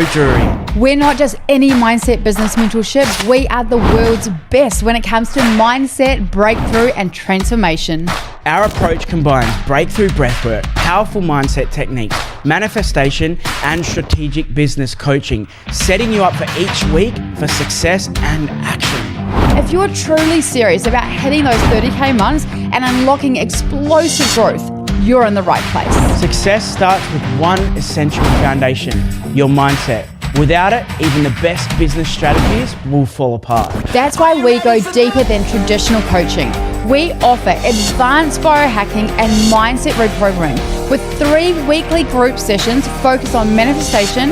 We're not just any mindset business mentorship. We are the world's best when it comes to mindset, breakthrough, and transformation. Our approach combines breakthrough breathwork, powerful mindset techniques, manifestation, and strategic business coaching, setting you up for each week for success and action. If you're truly serious about hitting those 30K months and unlocking explosive growth, you're in the right place. Success starts with one essential foundation, your mindset. Without it, even the best business strategies will fall apart. That's why we go deeper than traditional coaching. We offer advanced biohacking and mindset reprogramming with 3 weekly group sessions focused on manifestation,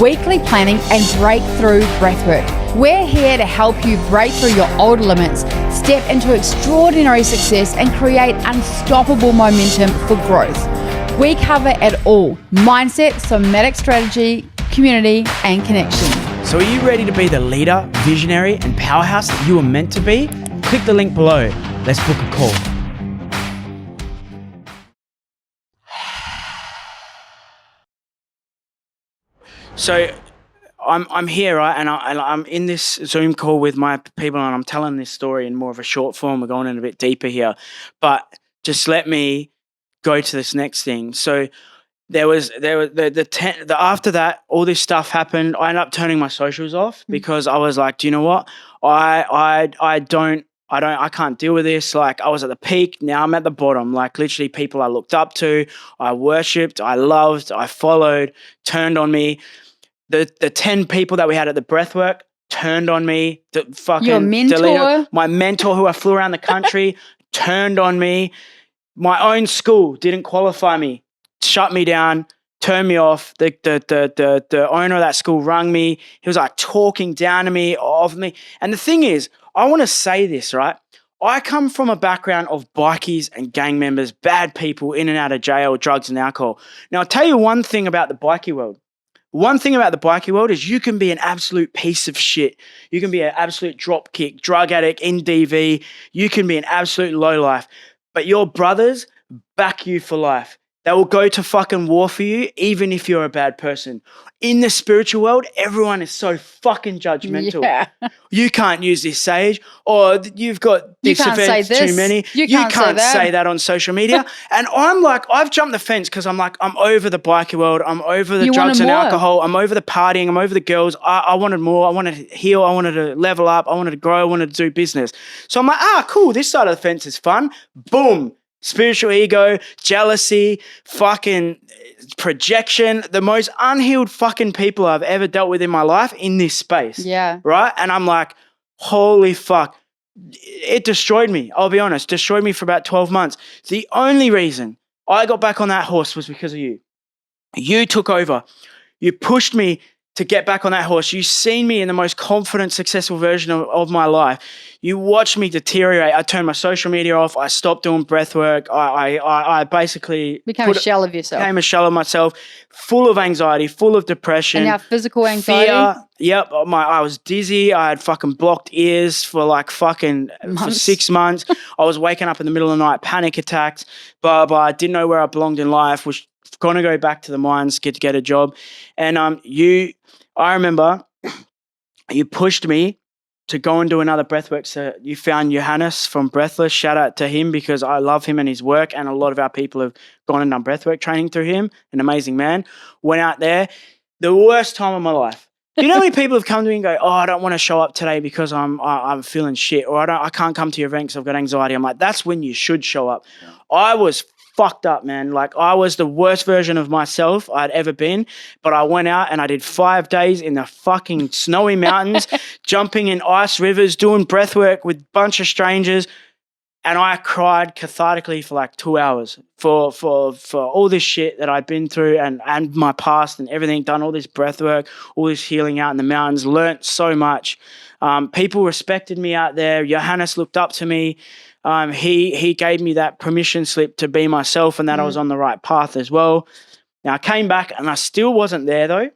weekly planning, and breakthrough breathwork. We're here to help you break through your old limits, step into extraordinary success, and create unstoppable momentum for growth. We cover it all: mindset, somatic strategy, community, and connection. So are you ready to be the leader, visionary, and powerhouse that you were meant to be? Click the link below. Let's book a call. So I'm here, right? And I'm in this Zoom call with my people, and I'm telling this story in more of a short form. We're going in a bit deeper here, but just let me go to this next thing. So there was after that, all this stuff happened. I ended up turning my socials off because I was like, do you know what? I can't deal with this. Like, I was at the peak. Now I'm at the bottom. Like, literally people I looked up to, I worshipped, I loved, I followed, turned on me. The 10 people that we had at the breathwork turned on me. Your mentor? My mentor who I flew around the country turned on me. My own school didn't qualify me, shut me down, turned me off. The owner of that school rang me. He was like talking down to me, of me. And the thing is, I want to say this, right? I come from a background of bikies and gang members, bad people in and out of jail, drugs and alcohol. Now, I'll tell you one thing about the bikie world. One thing about the bikie world is you can be an absolute piece of shit. You can be an absolute dropkick, drug addict, in DV. You can be an absolute lowlife. But your brothers back you for life. They will go to fucking war for you, even if you're a bad person. In the spiritual world, everyone is so fucking judgmental. Yeah. You can't use this sage, or you've got this event too many. You can't say that on social media. And I'm like, I've jumped the fence because I'm like, I'm over the bikie world. I'm over the drugs and alcohol. I'm over the partying. I'm over the girls. I wanted more. I wanted to heal. I wanted to level up. I wanted to grow. I wanted to do business. So I'm like, cool. This side of the fence is fun. Boom. Spiritual ego, jealousy, fucking projection, the most unhealed fucking people I've ever dealt with in my life in this space. Yeah. Right? And I'm like, holy fuck. It destroyed me. I'll be honest, destroyed me for about 12 months. The only reason I got back on that horse was because of you. You took over. You pushed me to get back on that horse. You've seen me in the most confident, successful version of my life. You watched me deteriorate. I turned my social media off. I stopped doing breath work. I basically became a shell of yourself. Became a shell of myself, full of anxiety, full of depression. And now physical anxiety. Fear. Yep. I was dizzy. I had fucking blocked ears for like fucking for 6 months. I was waking up in the middle of the night, panic attacks, but I didn't know where I belonged in life, was going to go back to the mines, get a job. And I remember you pushed me to go and do another breathwork. So you found Johannes from Breathless. Shout out to him because I love him and his work. And a lot of our people have gone and done breathwork training through him. An amazing man. Went out there. The worst time of my life. Do you know how many people have come to me and go, I don't want to show up today because I'm feeling shit, or I can't come to your event because I've got anxiety. I'm like, that's when you should show up. I was fucked up, man. Like, I was the worst version of myself I'd ever been, but I went out and I did 5 days in the fucking snowy mountains, jumping in ice rivers, doing breath work with a bunch of strangers, and I cried cathartically for like 2 hours for all this shit that I'd been through and my past and everything, done all this breath work, all this healing out in the mountains, learnt so much. People respected me out there. Johannes looked up to me. He gave me that permission slip to be myself and that I was on the right path as well. Now, I came back and I still wasn't there though.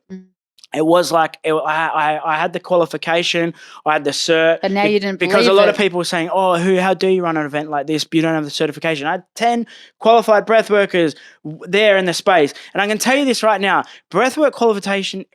it was like I had the qualification, I had the cert. But now you didn't because believe a lot it. of people were saying, "Oh, how do you run an event like this? But you don't have the certification." I had 10 qualified breath workers there in the space, and I can tell you this right now: breathwork qualification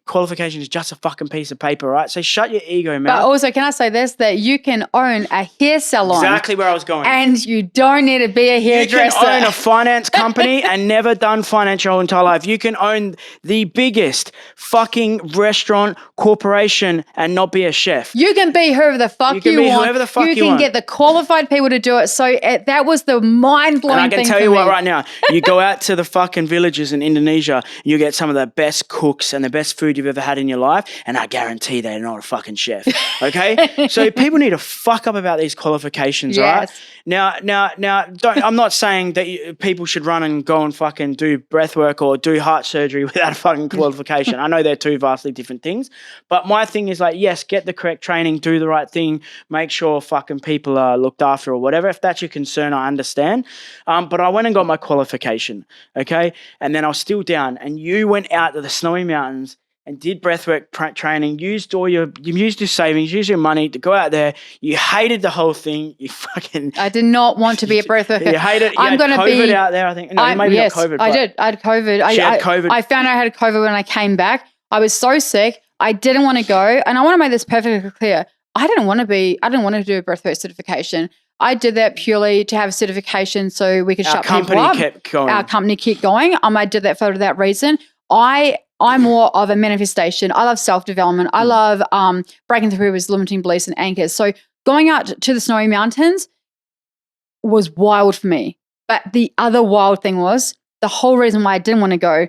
is just a fucking piece of paper, right? So shut your ego, man. But also, can I say this? That you can own a hair salon. Exactly where I was going. And you don't need to be a hairdresser. You can own a finance company and never done finance your whole entire life. You can own the biggest fucking restaurant corporation and not be a chef. You can be whoever the fuck you want. Whoever the fuck you want. can get the qualified people to do it. So that was the mind-blowing thing. And I can tell you what right now, you go out to the fucking villages in Indonesia, you get some of the best cooks and the best food you've ever had in your life, and I guarantee they're not a fucking chef. Okay? So people need to fuck up about these qualifications, right? Now, I'm not saying that people should run and go and fucking do breath work or do heart surgery without a fucking qualification. I know they're two vastly different things, but my thing is like, yes, get the correct training, do the right thing, make sure fucking people are looked after or whatever. If that's your concern, I understand. But I went and got my qualification, okay? And then I was still down, and you went out to the snowy mountains and did breathwork training, used your savings, used your money to go out there. You hated the whole thing. You fucking... I did not want to be a breathworker. You hated it. I'm going to be... COVID out there, I think. No, maybe not COVID. I did. I had COVID. She had COVID. I found out I had COVID when I came back. I was so sick. I didn't want to go. And I want to make this perfectly clear. I didn't want to do a breathwork certification. I did that purely to have a certification so we could shut people up. Our company kept going. I did that for that reason. I'm more of a manifestation. I love self-development. I love breaking through with limiting beliefs and anchors. So going out to the snowy mountains was wild for me. But the other wild thing was the whole reason why I didn't want to go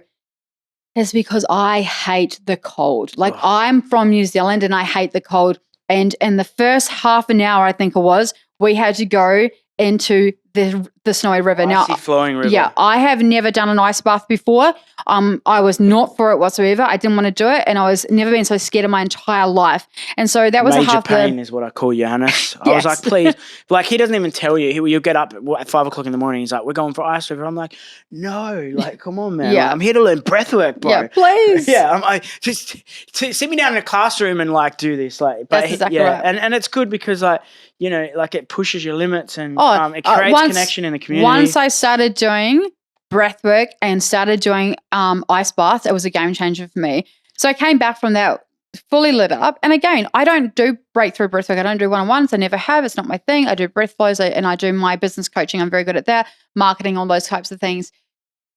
is because I hate the cold. Like I'm from New Zealand and I hate the cold. And in the first half an hour, I think it was, we had to go into the snowy river. Icy flowing river. Yeah, I have never done an ice bath before. I was not for it whatsoever. I didn't want to do it, and I was never been so scared in my entire life. And so that was Major a half pain is what I call Johannes. I was like, please, like he doesn't even tell you. You'll get up at 5 o'clock in the morning. He's like, we're going for ice river. I'm like, no, like come on, man. Yeah, like, I'm here to learn breathwork, bro. Yeah, please. Yeah, I'm like, just sit me down in a classroom and like do this, like. But that's exactly right. And it's good because like like it pushes your limits and it creates connection in the community. Once I started doing breathwork and started doing ice baths, it was a game changer for me. So I came back from that fully lit up. And again, I don't do breakthrough breathwork. I don't do one-on-ones. I never have. It's not my thing. I do breath flows and I do my business coaching. I'm very good at that. Marketing, all those types of things.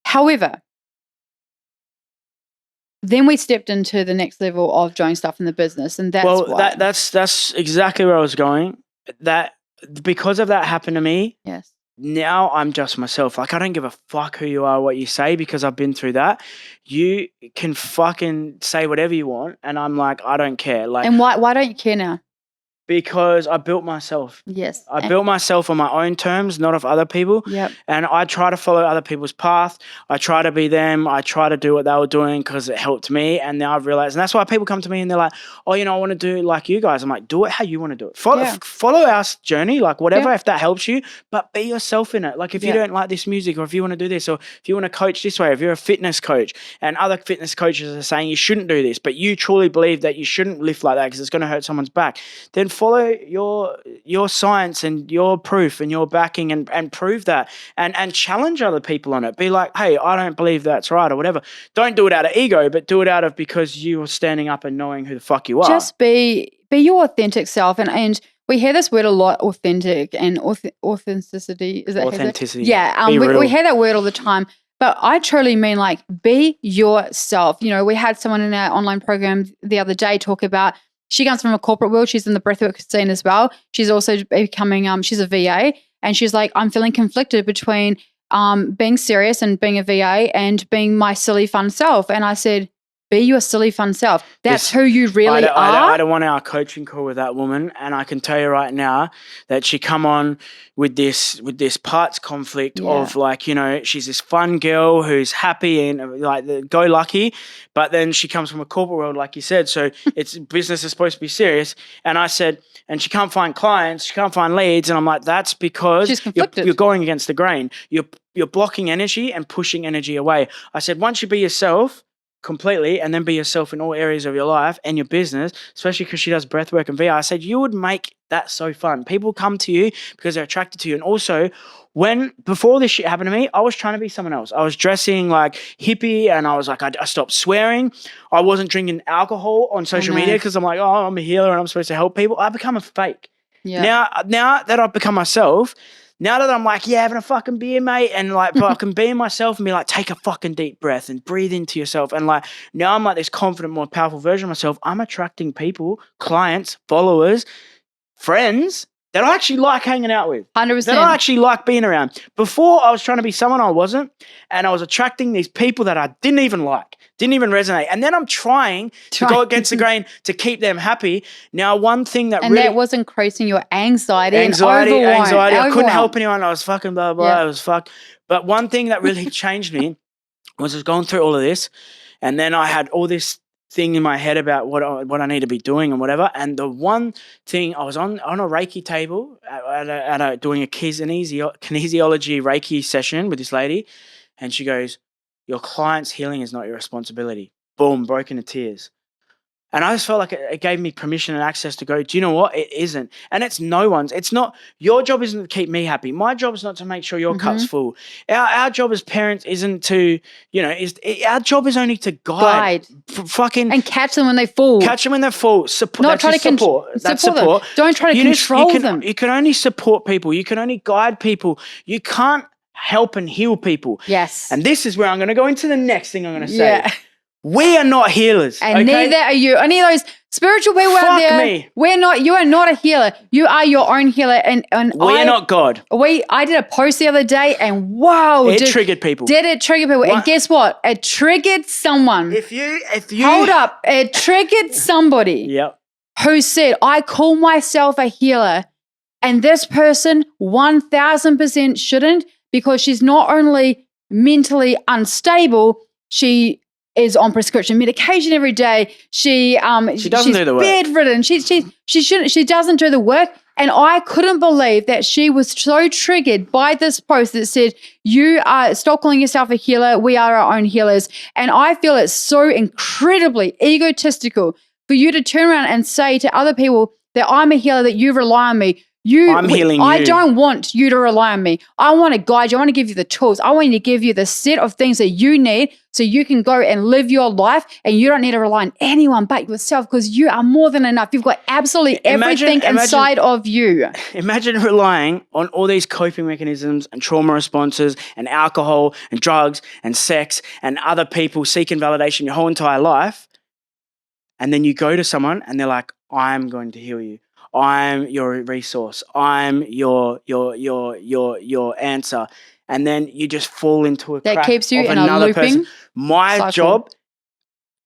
However, then we stepped into the next level of doing stuff in the business. And that's exactly where I was going. That because of that happened to me. Yes. Now I'm just myself. Like I don't give a fuck who you are, what you say, because I've been through that. You can fucking say whatever you want, and I'm like, I don't care. Like, and why don't you care now? Because I built myself. Yes. I built myself on my own terms, not of other people. Yep. And I try to follow other people's path. I try to be them. I try to do what they were doing because it helped me. And now I've realized, and that's why people come to me and they're like, oh, I want to do like you guys. I'm like, do it how you want to do it. Follow our journey, like whatever, if that helps you, but be yourself in it. Like if you don't like this music or if you want to do this or if you want to coach this way, if you're a fitness coach and other fitness coaches are saying you shouldn't do this, but you truly believe that you shouldn't lift like that because it's going to hurt someone's back, then follow your science and your proof and your backing and prove that and challenge other people on it. Be like, hey, I don't believe that's right or whatever. Don't do it out of ego, but do it out of because you are standing up and knowing who the fuck you are. Just be your authentic self. And we hear this word a lot, authentic and authenticity. Is that authenticity? Yeah, we hear that word all the time. But I truly mean like be yourself. We had someone in our online program the other day talk about she comes from a corporate world. She's in the breathwork scene as well. She's also becoming, she's a VA. And she's like, I'm feeling conflicted between being serious and being a VA and being my silly fun self. And I said, be your silly fun self. That's who you really are. I don't want our coaching call with that woman, and I can tell you right now that she come on with this parts conflict of like, she's this fun girl who's happy and like go lucky, but then she comes from a corporate world, like you said, so it's business is supposed to be serious. And I said, and she can't find clients, she can't find leads, and I'm like, that's because she's conflicted. You're going against the grain. You're blocking energy and pushing energy away. I said, once you be yourself, completely and then be yourself in all areas of your life and your business, especially because she does breath work and VR. I said, you would make that so fun. People come to you because they're attracted to you. And also, before this shit happened to me, I was trying to be someone else. I was dressing like hippie, and I was like, I stopped swearing. I wasn't drinking alcohol on social media because I'm like, oh, I'm a healer and I'm supposed to help people. I become a fake. Yeah. Now that I've become myself, now that I'm like, yeah, having a fucking beer, mate, and like fucking being myself and be like, take a fucking deep breath and breathe into yourself. And like, now I'm like this confident, more powerful version of myself. I'm attracting people, clients, followers, friends that I actually like hanging out with. 100%. That I actually like being around. Before, I was trying to be someone I wasn't, and I was attracting these people that I didn't even like, didn't even resonate. And then I'm trying to go against the grain to keep them happy. Now, one thing that that was increasing your anxiety. Anxiety. I couldn't overwhelm. help anyone. I was fucking blah, blah. I was fucked. But one thing that really changed me was just going through all of this, and then I had all this thing in my head about what I need to be doing and whatever. And the one thing, I was on a Reiki table doing a kinesiology Reiki session with this lady, and she goes, your client's healing is not your responsibility. Boom, broke into tears. And I just felt like it gave me permission and access to go, do you know what? It isn't. And it's no one's. It's not, your job isn't to keep me happy. My job is not to make sure your cup's full. Our job as parents isn't to, our job is only to guide. Fucking. And catch them when they fall. Catch them when they fall. Support. Not try to support. That's support. Don't try to control them. You can only support people. You can only guide people. You can't help and heal people. Yes. And this is where I'm going to go into the next thing I'm going to say. Yeah. We are not healers. And neither are you. Any of those spiritual people out there. Me. You are not a healer. You are your own healer. And we are not God. I did a post the other day, and wow. It triggered people. Did it trigger people? And guess what? It triggered someone. If you hold up, it triggered somebody. Yep. Who said, I call myself a healer, and this person 1000% shouldn't, because she's not only mentally unstable, she is on prescription medication every day. She's do the work. bedridden. She shouldn't. She doesn't do the work. And I couldn't believe that she was so triggered by this post that said, "You stop calling yourself a healer. We are our own healers." And I feel it's so incredibly egotistical for you to turn around and say to other people that I'm a healer, that you rely on me. I'm healing you. I don't want you to rely on me. I want to guide you. I want to give you the tools. I want to give you the set of things that you need so you can go and live your life, and you don't need to rely on anyone but yourself, because you are more than enough. You've got absolutely everything inside of you. Imagine relying on all these coping mechanisms and trauma responses and alcohol and drugs and sex and other people seeking validation your whole entire life, and then you go to someone and they're like, I'm going to heal you. I'm your resource. I'm your answer. And then you just fall into a crack keeps you of in another a looping person. My job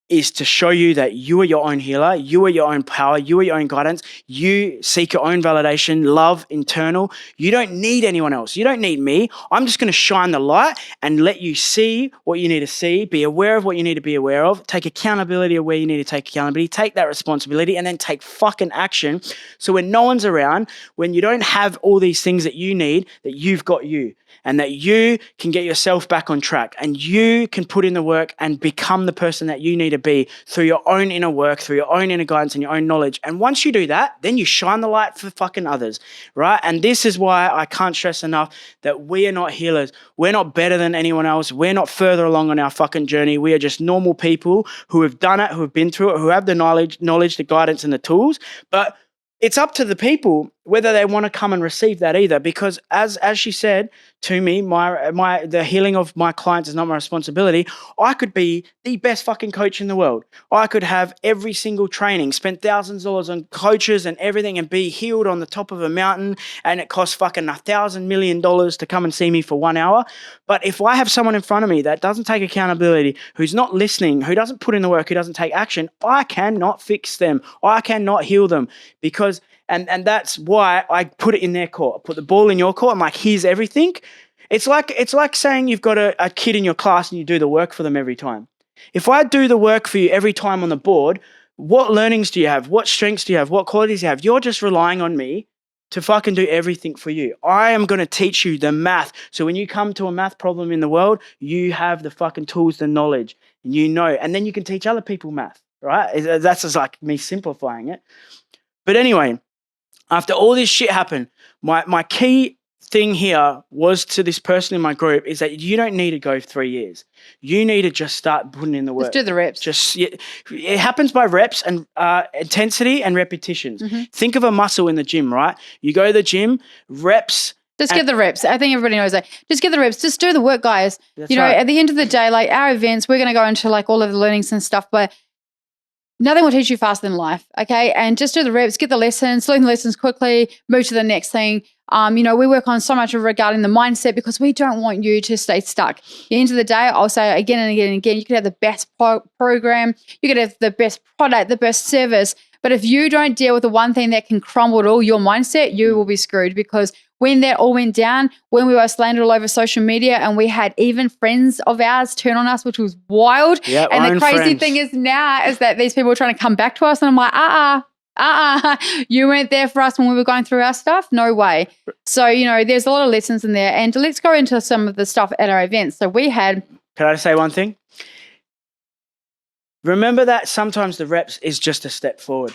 is to show you that you are your own healer. You are your own power. You are your own guidance. You seek your own validation, love, internal. You don't need anyone else. You don't need me. I'm just going to shine the light and let you see what you need to see, be aware of what you need to be aware of, take accountability of where you need to take accountability, take that responsibility, and then take fucking action. So when no one's around, when you don't have all these things that you need, that you've got you, and that you can get yourself back on track, and you can put in the work and become the person that you need to be through your own inner work, through your own inner guidance and your own knowledge. And once you do that, then you shine the light for fucking others, right? And this is why I can't stress enough that we are not healers. We're not better than anyone else. We're not further along on our fucking journey. We are just normal people who have done it, who have been through it, who have the knowledge, the guidance and the tools. But it's up to the people whether they want to come and receive that either, because as she said to me, the healing of my clients is not my responsibility. I could be the best fucking coach in the world. I could have every single training, spend thousands of dollars on coaches and everything, and be healed on the top of a mountain, and it costs fucking $1,000 million to come and see me for 1 hour. But if I have someone in front of me that doesn't take accountability, who's not listening, who doesn't put in the work, who doesn't take action, I cannot fix them. I cannot heal them, because And that's why I put it in their court. I put the ball in your court. I'm like, here's everything. It's like saying you've got a kid in your class and you do the work for them every time. If I do the work for you every time on the board, what learnings do you have? What strengths do you have? What qualities do you have? You're just relying on me to fucking do everything for you. I am going to teach you the math. So when you come to a math problem in the world, you have the fucking tools, the knowledge. you know, and then you can teach other people math, right? That's just like me simplifying it. But anyway, after all this shit happened, my key thing here was to this person in my group is that you don't need to go 3 years. You need to just start putting in the work. Just do the reps. It happens by reps and intensity and repetitions. Think of a muscle in the gym, right? You go to the gym, reps. Just get the reps. I think everybody knows that. Just get the reps. Just do the work, guys. That's you know, right. at the end of the day, like our events, we're going to go into like all of the learnings and stuff, but nothing will teach you faster than life, okay? And just do the reps, get the lessons, learn the lessons quickly, move to the next thing. You know, we work on so much regarding the mindset because we don't want you to stay stuck. At the end of the day, I'll say again and again and again, you could have the best program, you could have the best product, the best service, but if you don't deal with the one thing that can crumble it all, your mindset, you will be screwed, because when that all went down, when we were slandered all over social media and we had even friends of ours turn on us, which was wild. Yep, and the crazy friends. thing is now is that these people are trying to come back to us and I'm like, you weren't there for us when we were going through our stuff? No way. So, you know, there's a lot of lessons in there. And let's go into some of the stuff at our events. So we had... Can I say one thing? Remember that sometimes the reps is just a step forward.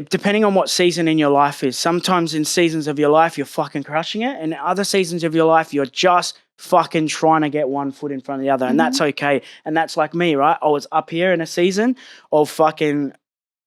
Depending on what season in your life is. Sometimes in seasons of your life, you're fucking crushing it. And other seasons of your life, you're just fucking trying to get one foot in front of the other. And that's okay. And that's like me, right? I was up here in a season of fucking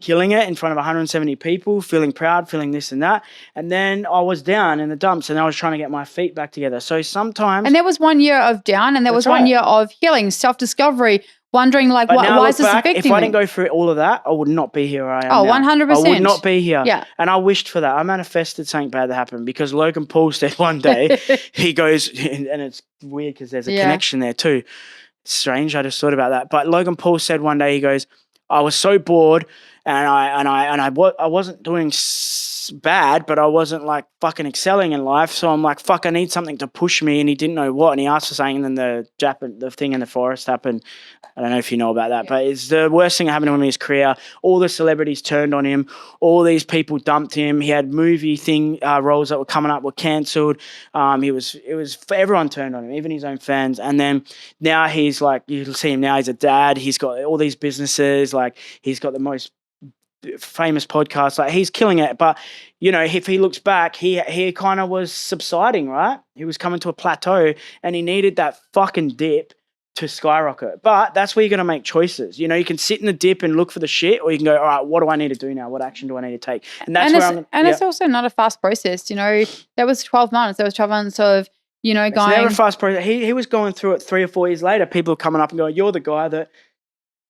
killing it in front of 170 people, feeling proud, feeling this and that. And then I was down in the dumps and I was trying to get my feet back together. So sometimes... And there was 1 year of down and there was 1 year of healing, self-discovery, wondering like, why is this affecting me? If I didn't go through all of that, I would not be here where I am now. 100%. I would not be here. Yeah. And I wished for that. I manifested something bad to happen because Logan Paul said one day, he goes, and it's weird because there's a connection there too. It's strange. I just thought about that. But Logan Paul said one day, he goes, I was so bored and I wasn't doing bad, but I wasn't like fucking excelling in life. So I'm like, fuck, I need something to push me. And he didn't know what. And he asked for something. And then the thing in the forest happened. I don't know if you know about that, but it's the worst thing that happened to him in his career. All the celebrities turned on him. All these people dumped him. He had movie roles that were coming up were cancelled. Everyone turned on him, even his own fans. And then now he's like, you'll see him now. He's a dad. He's got all these businesses. Like he's got the most famous podcast, like he's killing it. But you know, if he looks back, he kind of was subsiding, right? He was coming to a plateau and he needed that fucking dip to skyrocket. But that's where you're going to make choices. You know, you can sit in the dip and look for the shit, or you can go, all right, what do I need to do now? What action do I need to take? And that's it's also not a fast process. You know, that was 12 months. That was 12 months of, you know, going. It's never a fast process. He was going through it 3 or 4 years later. People are coming up and going, you're the guy that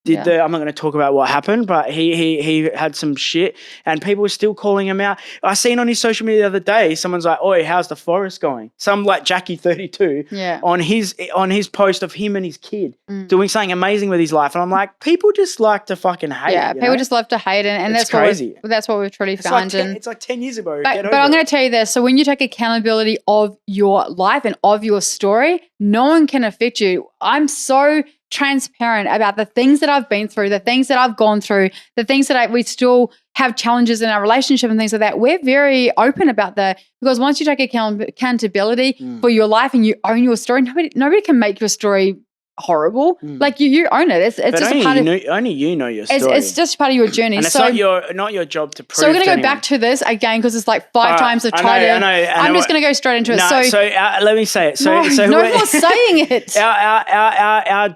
I'm not going to talk about what happened, but he had some shit and people were still calling him out. I seen on his social media the other day, someone's like, oi, how's the forest going? Some like Jackie 32 on his post of him and his kid doing something amazing with his life. And I'm like, people just like to fucking hate. Yeah, people just love to hate and that's crazy. That's what we've truly found. It's like 10 years ago. But I'm going to tell you this. So when you take accountability of your life and of your story, no one can affect you. I'm so transparent about the things that I've been through, the things that I've gone through, the things that we still have challenges in our relationship and things like that. We're very open about that because once you take accountability for your life and you own your story, nobody can make your story horrible. Like you own it. It's just a part of only you know your story. It's just part of your journey. And it's not your job to prove. So we're going to go back to this again because it's like 5 times I've tried it. I'm just going to go straight into it. So let me say it. No one's saying it. Our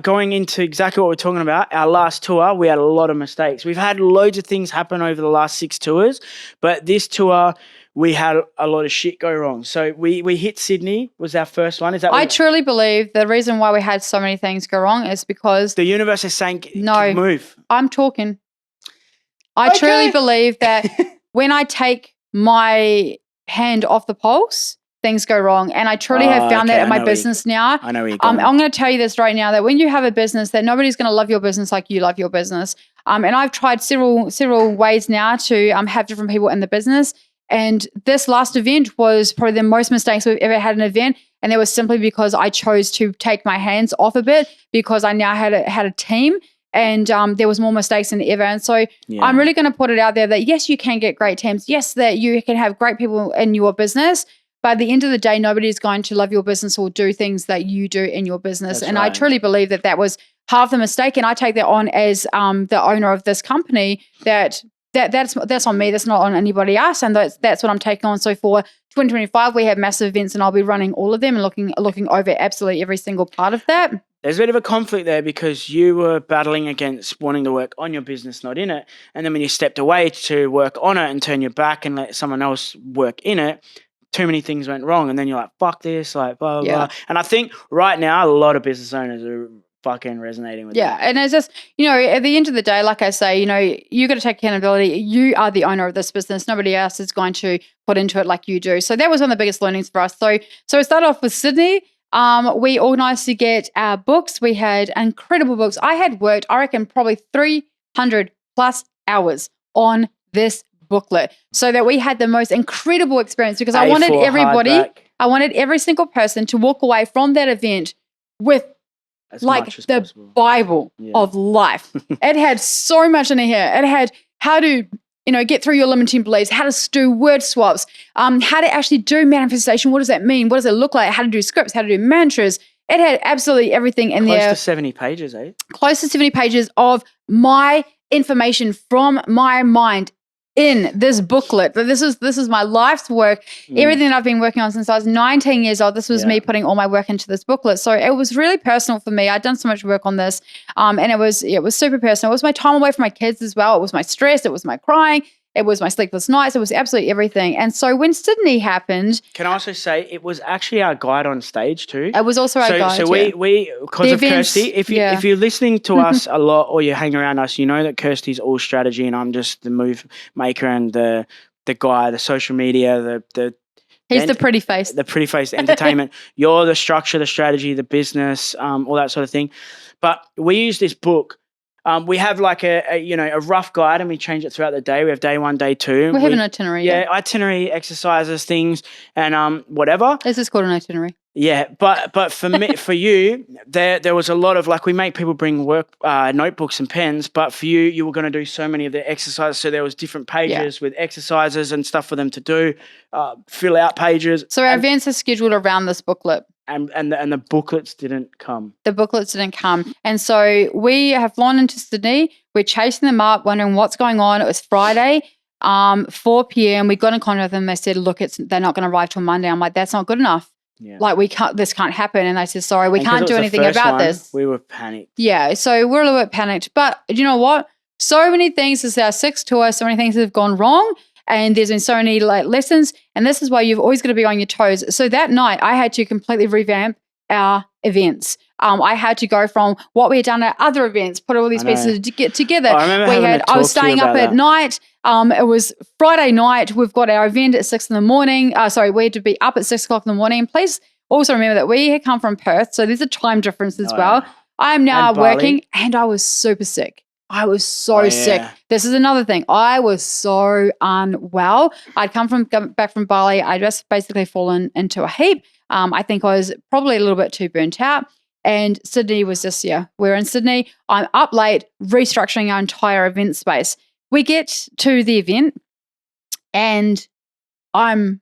going into exactly what we're talking about. Our last tour, we had a lot of mistakes. We've had loads of things happen over the last 6 tours, but this tour, we had a lot of shit go wrong. So we hit Sydney, was our first one. Is that? I truly believe the reason why we had so many things go wrong is because the universe is saying, no, move. I'm talking. I truly believe that when I take my hand off the pulse, things go wrong. And I truly have found that in my business now. I know where you're going. I'm going to tell you this right now, that when you have a business, that nobody's going to love your business like you love your business. And I've tried several ways now to have different people in the business. And this last event was probably the most mistakes we've ever had an event. And that was simply because I chose to take my hands off a bit because I now had a team and there was more mistakes than ever. And so I'm really going to put it out there that yes, you can get great teams. Yes, that you can have great people in your business. But at the end of the day, nobody's going to love your business or do things that you do in your business. That's right. I truly believe that was half the mistake, and I take that on as the owner of this company, that's on me. That's not on anybody else, and that's what I'm taking on. So for 2025, we have massive events, and I'll be running all of them and looking over absolutely every single part of that. There's a bit of a conflict there because you were battling against wanting to work on your business, not in it. And then when you stepped away to work on it and turn your back and let someone else work in it, too many things went wrong. And then you're like, fuck this, like, blah, blah, blah. And I think right now, a lot of business owners are fucking resonating with that. And it's just, at the end of the day, like I say, you got to take accountability. You are the owner of this business. Nobody else is going to put into it like you do. So that was one of the biggest learnings for us. So we started off with Sydney. We organised to get our books. We had incredible books. I had worked, I reckon, probably 300 plus hours on this booklet so that we had the most incredible experience, because I wanted every single person to walk away from that event with like the possible Bible of life. It had so much in here. It had how to get through your limiting beliefs, how to do word swaps, how to actually do manifestation. What does that mean? What does it look like? How to do scripts, how to do mantras. It had absolutely everything in there. Close to 70 pages, eh? Close to 70 pages of my information from my mind in this booklet. This is my life's work. Everything that I've been working on since I was 19 years old. This was me putting all my work into this booklet. So it was really personal for me. I'd done so much work on this, and it was super personal. It was my time away from my kids as well. It was my stress. It was my crying. It was my sleepless nights. It was absolutely everything. And so when Sydney happened, can I also say it was actually our guide on stage too? It was also our guide. So we because of Kirsty, if you're listening to us a lot or you hang around us, you know that Kirsty's all strategy and I'm just the move maker and the guy, the social media, He's the pretty face. The pretty face, the entertainment. You're the structure, the strategy, the business, all that sort of thing. But we use this book. We have like a rough guide and we change it throughout the day. We have day 1, day 2. We have an itinerary. Yeah, itinerary, exercises, things, and whatever. This is called an itinerary. Yeah, but for me, for you, there was a lot of like we make people bring work notebooks and pens, but for you were going to do so many of the exercises. So there was different pages with exercises and stuff for them to do, fill out pages. So our events are scheduled around this booklet. And the booklets didn't come. The booklets didn't come. And so we have flown into Sydney. We're chasing them up, wondering what's going on. It was Friday, 4 p.m. We got in contact with them. They said, look, they're not going to arrive till Monday. I'm like, that's not good enough. Yeah. Like this can't happen. And they said, sorry, we can't do anything about this. We were panicked. Yeah, so we're a little bit panicked. But you know what? So many things, this is our 6th tour, so many things have gone wrong. And there's been so many lessons, and this is why you've always got to be on your toes. So that night, I had to completely revamp our events. I had to go from what we had done at other events, put all these pieces to get together. I was staying up at night. It was Friday night. We've got our event at 6 in the morning. We had to be up at 6 o'clock in the morning. Please also remember that we had come from Perth, so there's a time difference as well. I am now working, and I was super sick. I was so sick. This is another thing. I was so unwell. I'd come back from Bali. I'd just basically fallen into a heap. I think I was probably a little bit too burnt out. And Sydney was this year. We're in Sydney. I'm up late restructuring our entire event space. We get to the event and I'm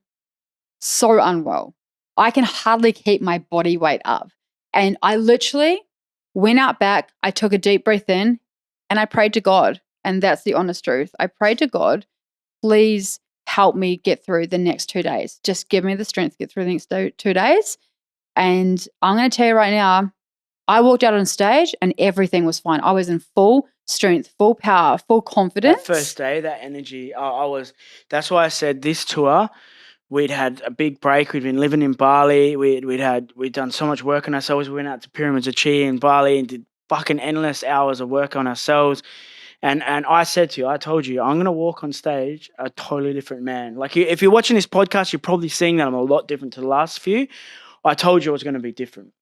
so unwell. I can hardly keep my body weight up. And I literally went out back. I took a deep breath in. And I prayed to God, and that's the honest truth. I prayed to God, please help me get through the next 2 days. Just give me the strength to get through the next 2 days. And I'm going to tell you right now, I walked out on stage and everything was fine. I was in full strength, full power, full confidence. That first day, that energy, that's why I said this tour, we'd had a big break. We'd been living in Bali. We'd done so much work on ourselves. We went out to Pyramids of Chi in Bali and did fucking endless hours of work on ourselves. And I said to you, I told you, I'm going to walk on stage a totally different man. Like if you're watching this podcast, you're probably seeing that I'm a lot different to the last few. I told you I was going to be different.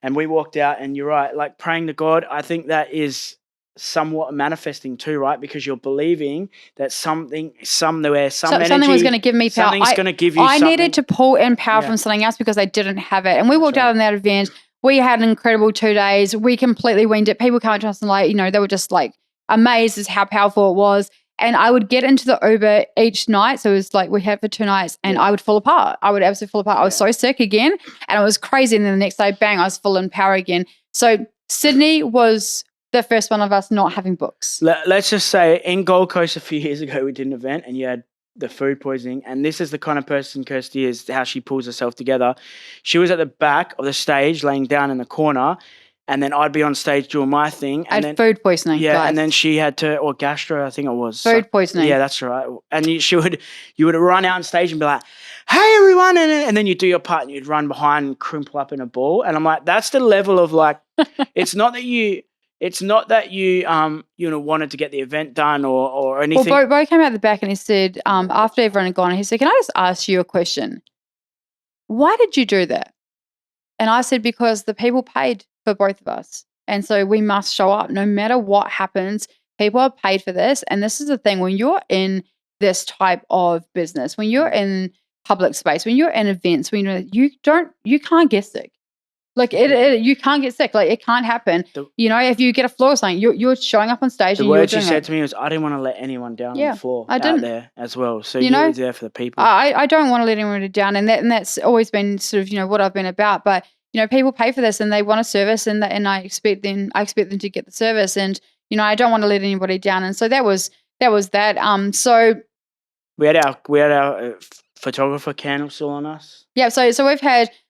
And we walked out and you're right, like praying to God, I think that is somewhat manifesting too, right? Because you're believing that something was going to give me power. Something's going to give you something. I needed to pull in power from something else because I didn't have it. And we walked out on that event. We had an incredible 2 days. We completely winged it. People came to us and they were just like amazed as how powerful it was. And I would get into the Uber each night. So it was like we had for 2 nights and I would fall apart. I would absolutely fall apart. I was so sick again and it was crazy. And then the next day, bang, I was full in power again. So Sydney was the first one of us not having books. Let's just say in Gold Coast a few years ago, we did an event and you had the food poisoning. And this is the kind of person Kirsty is, how she pulls herself together. She was at the back of the stage, laying down in the corner. And then I'd be on stage doing my thing. And I had food poisoning. Yeah, guys. and then she had to, or gastro, I think it was. Food poisoning. Yeah, that's right. And you would run out on stage and be like, "Hey everyone," and then you do your part and you'd run behind and crumple up in a ball. And I'm like, that's the level of like, it's not that you wanted to get the event done or anything. Well, Beau came out the back and he said, after everyone had gone, he said, "Can I just ask you a question? Why did you do that?" And I said, "Because the people paid for both of us. And so we must show up no matter what happens. People are paid for this." And this is the thing, when you're in this type of business, when you're in public space, when you're in events, when you can't get sick. Like you can't get sick. Like it can't happen. If you get a flu or something, you're showing up on stage. The words you said to me was, "I didn't want to let anyone down on the floor." I didn't. Out there as well. So you were there for the people. I don't want to let anyone down, and that's always been sort of what I've been about. But people pay for this and they want a service, and I expect them to get the service, and I don't want to let anybody down, and so that was that. So we had our photographer cancel on us. Yeah, so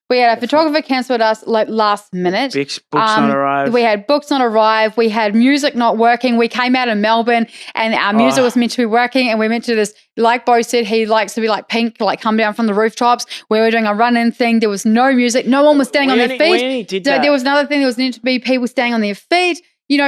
we had a photographer cancelled us like last minute. Books not arrived. We had books not arrive. We had music not working. We came out of Melbourne and our music was meant to be working, and we meant to this, like Beau said, he likes to be like Pink, like come down from the rooftops. We were doing a run-in thing. There was no music. No one was standing on their feet. We only did that. There was another thing. There was meant to be people standing on their feet.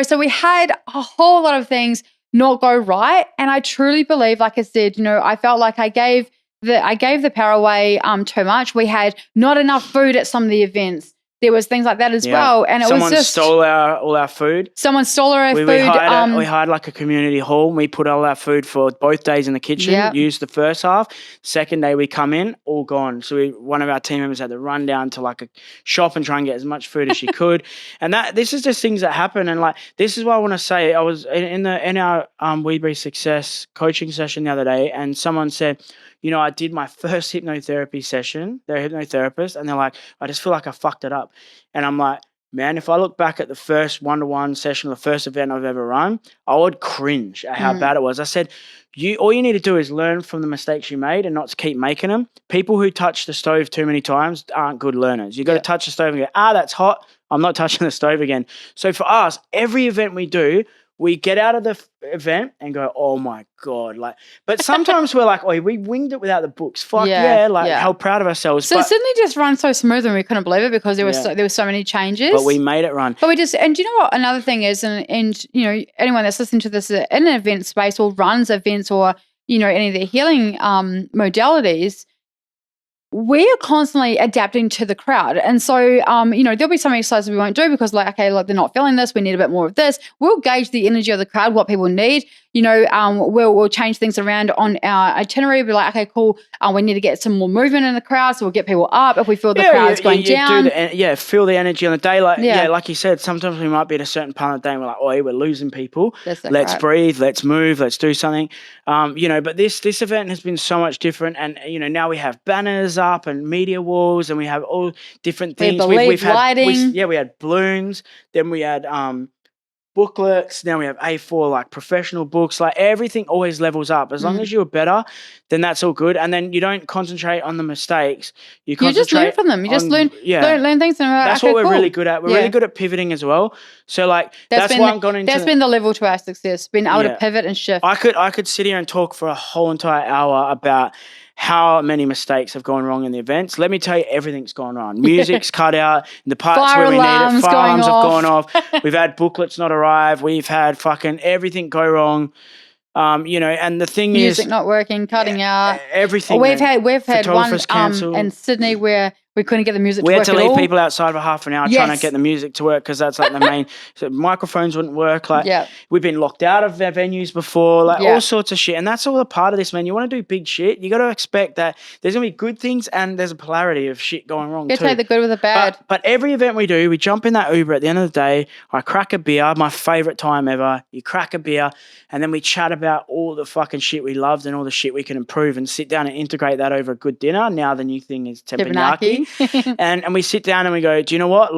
So we had a whole lot of things not go right. And I truly believe, like I said, I felt like I gave the power away too much. We had not enough food at some of the events. There was things like that as well, and someone stole all our food. Someone stole our food. We hired like a community hall. And we put all our food for both days in the kitchen. Yep. Used the first half. Second day we come in, all gone. So one of our team members had to run down to like a shop and try and get as much food as she could. And this is just things that happen. And like this is what I want to say. I was in our We Breathe Success coaching session the other day, and someone said, I did my first hypnotherapy session. They're a hypnotherapist, and they're like, "I just feel like I fucked it up." And I'm like, man, if I look back at the first one-to-one session, the first event I've ever run, I would cringe at how bad it was. I said, all you need to do is learn from the mistakes you made and not keep making them. People who touch the stove too many times aren't good learners. You got to touch the stove and go, that's hot. I'm not touching the stove again. So for us, every event we do, we get out of the event and go, "Oh my God." But sometimes we're like, we winged it without the books. Fuck yeah. How proud of ourselves. So Sydney just ran so smooth and we couldn't believe it because there were so many changes. But we made it run. But and you know what another thing is, and anyone that's listening to this in an event space or runs events or, any of the healing modalities, we are constantly adapting to the crowd. And so, there'll be some exercises we won't do because they're not feeling this. We need a bit more of this. We'll gauge the energy of the crowd, what people need. We'll change things around on our itinerary. We'll be like, okay, cool. We need to get some more movement in the crowd. So we'll get people up if we feel the crowd's going down. Feel the energy on the day. Like you said, sometimes we might be at a certain part of the day and we're like, we're losing people. Let's breathe. Let's move. Let's do something. But this event has been so much different. And, now we have banners up and media walls and we have all different things. We've had lighting. We had balloons. Then we had booklets. Now we have A4 like professional books. Like everything always levels up. As long as you're better, then that's all good. And then you don't concentrate on the mistakes. You just learn from them. You just learn things. And that's what we're really good at. We're really good at pivoting as well. So that's why I'm going into. That's been the level to our success. Being able to pivot and shift. I could sit here and talk for a whole entire hour about how many mistakes have gone wrong in the events. Let me tell you, everything's gone wrong. Music's cut out in the parts where we need it. Fire alarms have gone off. We've had booklets not arrive. We've had fucking everything go wrong. And the thing is, music not working, cutting out, everything. We've had one in Sydney where we couldn't get the music to work. We had to leave people outside for half an hour trying to get the music to work because that's like the main. So microphones wouldn't work. We've been locked out of their venues before. All sorts of shit, and that's all a part of this, man. You want to do big shit, you got to expect that there's gonna be good things and there's a polarity of shit going wrong. You take the good with the bad. But every event we do, we jump in that Uber at the end of the day. I crack a beer, my favorite time ever. You crack a beer, and then we chat about all the fucking shit we loved and all the shit we can improve, and sit down and integrate that over a good dinner. Now the new thing is teppanyaki. and we sit down and we go, do you know what?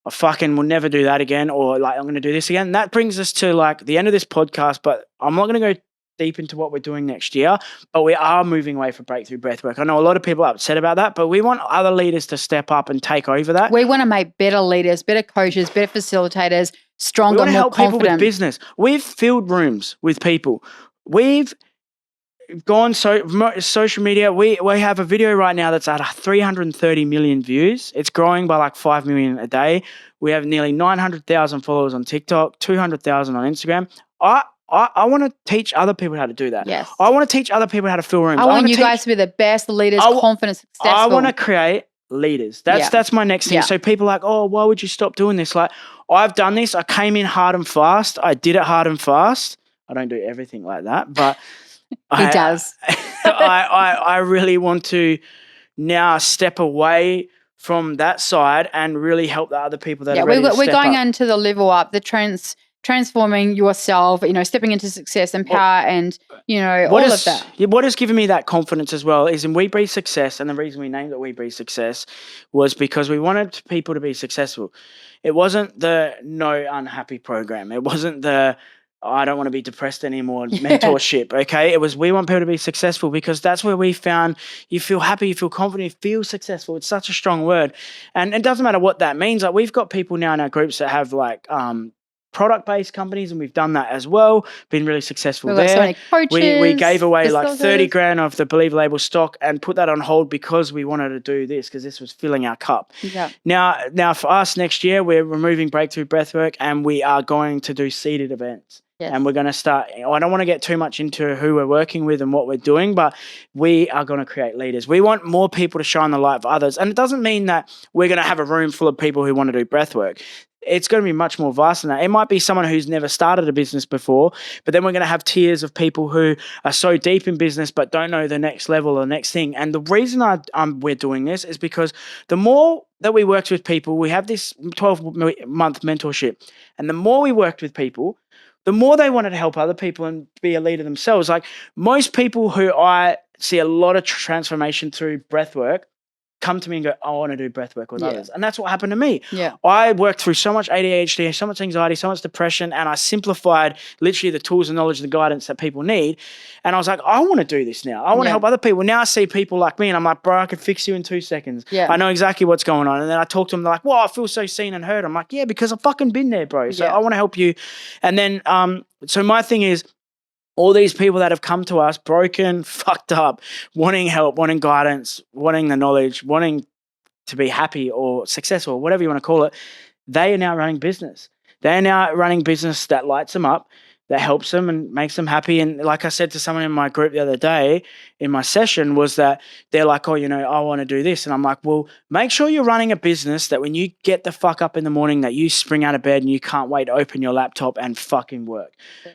I fucking will never do that again, or like I'm going to do this again. And that brings us to like the end of this podcast, but I'm not going to go deep into what we're doing next year, but we are moving away from breakthrough breathwork. I know a lot of people are upset about that, but we want other leaders to step up and take over that. We want to make better leaders, better coaches, better facilitators, stronger, we want to more help confident. people with business. We've filled rooms with people. We've gone social media. We have a video right now that's at 330 million views. It's growing by like 5 million a day. We have nearly 900,000 followers on TikTok, 200,000 on Instagram. I want to teach other people how to do that. Yes. I want to teach other people how to fill rooms. I want you guys to be the best leaders, confident, successful. I want to create leaders. That's my next thing. So people are like, oh, why would you stop doing this? Like, I've done this. I came in hard and fast. I did it hard and fast. I don't do everything like that, but he does. I really want to now step away from that side and really help the other people that are ready to step up. We're going into the level up, the transforming yourself, stepping into success and power and, all of that. What has given me that confidence as well is in We Breathe Success, and the reason we named it We Breathe Success was because we wanted people to be successful. It wasn't the no unhappy program. It wasn't the I don't want to be depressed anymore mentorship, okay? It was we want people to be successful because that's where we found you feel happy, you feel confident, you feel successful. It's such a strong word. And it doesn't matter what that means. Like we've got people now in our groups that have like product-based companies, and we've done that as well, been really successful there. So many coaches, we gave away like 30 grand of the Believe Label stock and put that on hold because we wanted to do this because this was filling our cup. Yeah. Now for us next year, we're removing breakthrough breathwork and we are going to do seeded events. Yes. And we're going to start, I don't want to get too much into who we're working with and what we're doing, but we are going to create leaders. We want more people to shine the light for others. And it doesn't mean that we're going to have a room full of people who want to do breathwork. It's going to be much more vast than that. It might be someone who's never started a business before, but then we're going to have tiers of people who are so deep in business but don't know the next level or the next thing. And the reason we're doing this is because the more that we worked with people, we have this 12-month mentorship, and the more we worked with people, the more they wanted to help other people and be a leader themselves. Like most people who I see a lot of transformation through breathwork come to me and go, I want to do breathwork with others. And that's what happened to me. Yeah. I worked through so much ADHD, so much anxiety, so much depression, and I simplified literally the tools and knowledge and the guidance that people need. And I was like, I want to do this now. I want to help other people. Now I see people like me and I'm like, bro, I can fix you in 2 seconds. Yeah. I know exactly what's going on. And then I talk to them, they're like, whoa, I feel so seen and heard. I'm like, yeah, because I've fucking been there, bro. So I want to help you. And then, so my thing is, all these people that have come to us broken, fucked up, wanting help, wanting guidance, wanting the knowledge, wanting to be happy or successful, whatever you want to call it, they are now running business. They're now running business that lights them up, that helps them and makes them happy. And like I said to someone in my group the other day in my session was that they're like, oh, I want to do this. And I'm like, well, make sure you're running a business that when you get the fuck up in the morning that you spring out of bed and you can't wait to open your laptop and fucking work.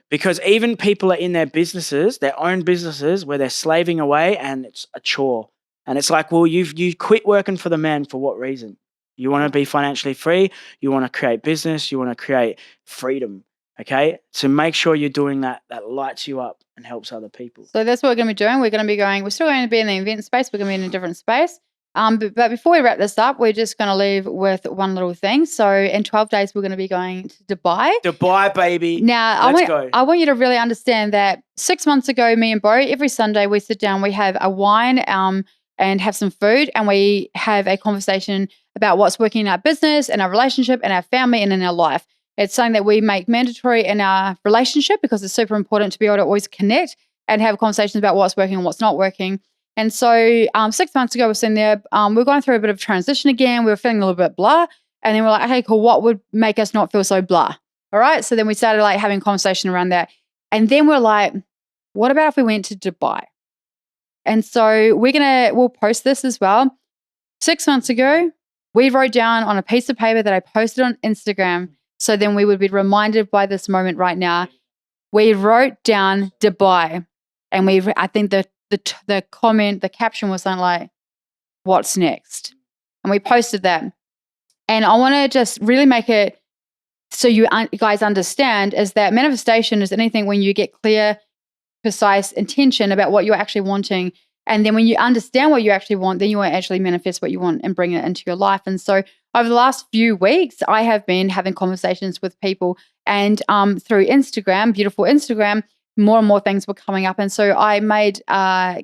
Because even people are in their businesses, their own businesses, where they're slaving away and it's a chore. And it's like, well, you quit working for the man for what reason? You want to be financially free. You want to create business. You want to create freedom. Okay. So make sure you're doing that lights you up and helps other people. So that's what we're going to be doing. We're still going to be in the event space. We're going to be in a different space. But before we wrap this up, we're just going to leave with one little thing. So in 12 days, we're going to be going to Dubai. Dubai, baby. Now, I want you to really understand that 6 months ago, me and Beau, every Sunday we sit down, we have a wine, and have some food, and we have a conversation about what's working in our business and our relationship and our family and in our life. It's something that we make mandatory in our relationship because it's super important to be able to always connect and have conversations about what's working and what's not working. And so 6 months ago, we're sitting there, we're going through a bit of transition again. We were feeling a little bit blah. And then we're like, okay, cool. What would make us not feel so blah? All right. So then we started like having conversation around that. And then we're like, what about if we went to Dubai? And so we'll post this as well. 6 months ago, we wrote down on a piece of paper that I posted on Instagram. So then we would be reminded by this moment right now. We wrote down Dubai, and I think the comment, the caption was something like, "What's next?" And we posted that. And I want to just really make it so you guys understand is that manifestation is anything when you get clear, precise intention about what you're actually wanting. And then when you understand what you actually want, then you will actually manifest what you want and bring it into your life. And so over the last few weeks, I have been having conversations with people, and through Instagram, beautiful Instagram, more and more things were coming up. And so I made a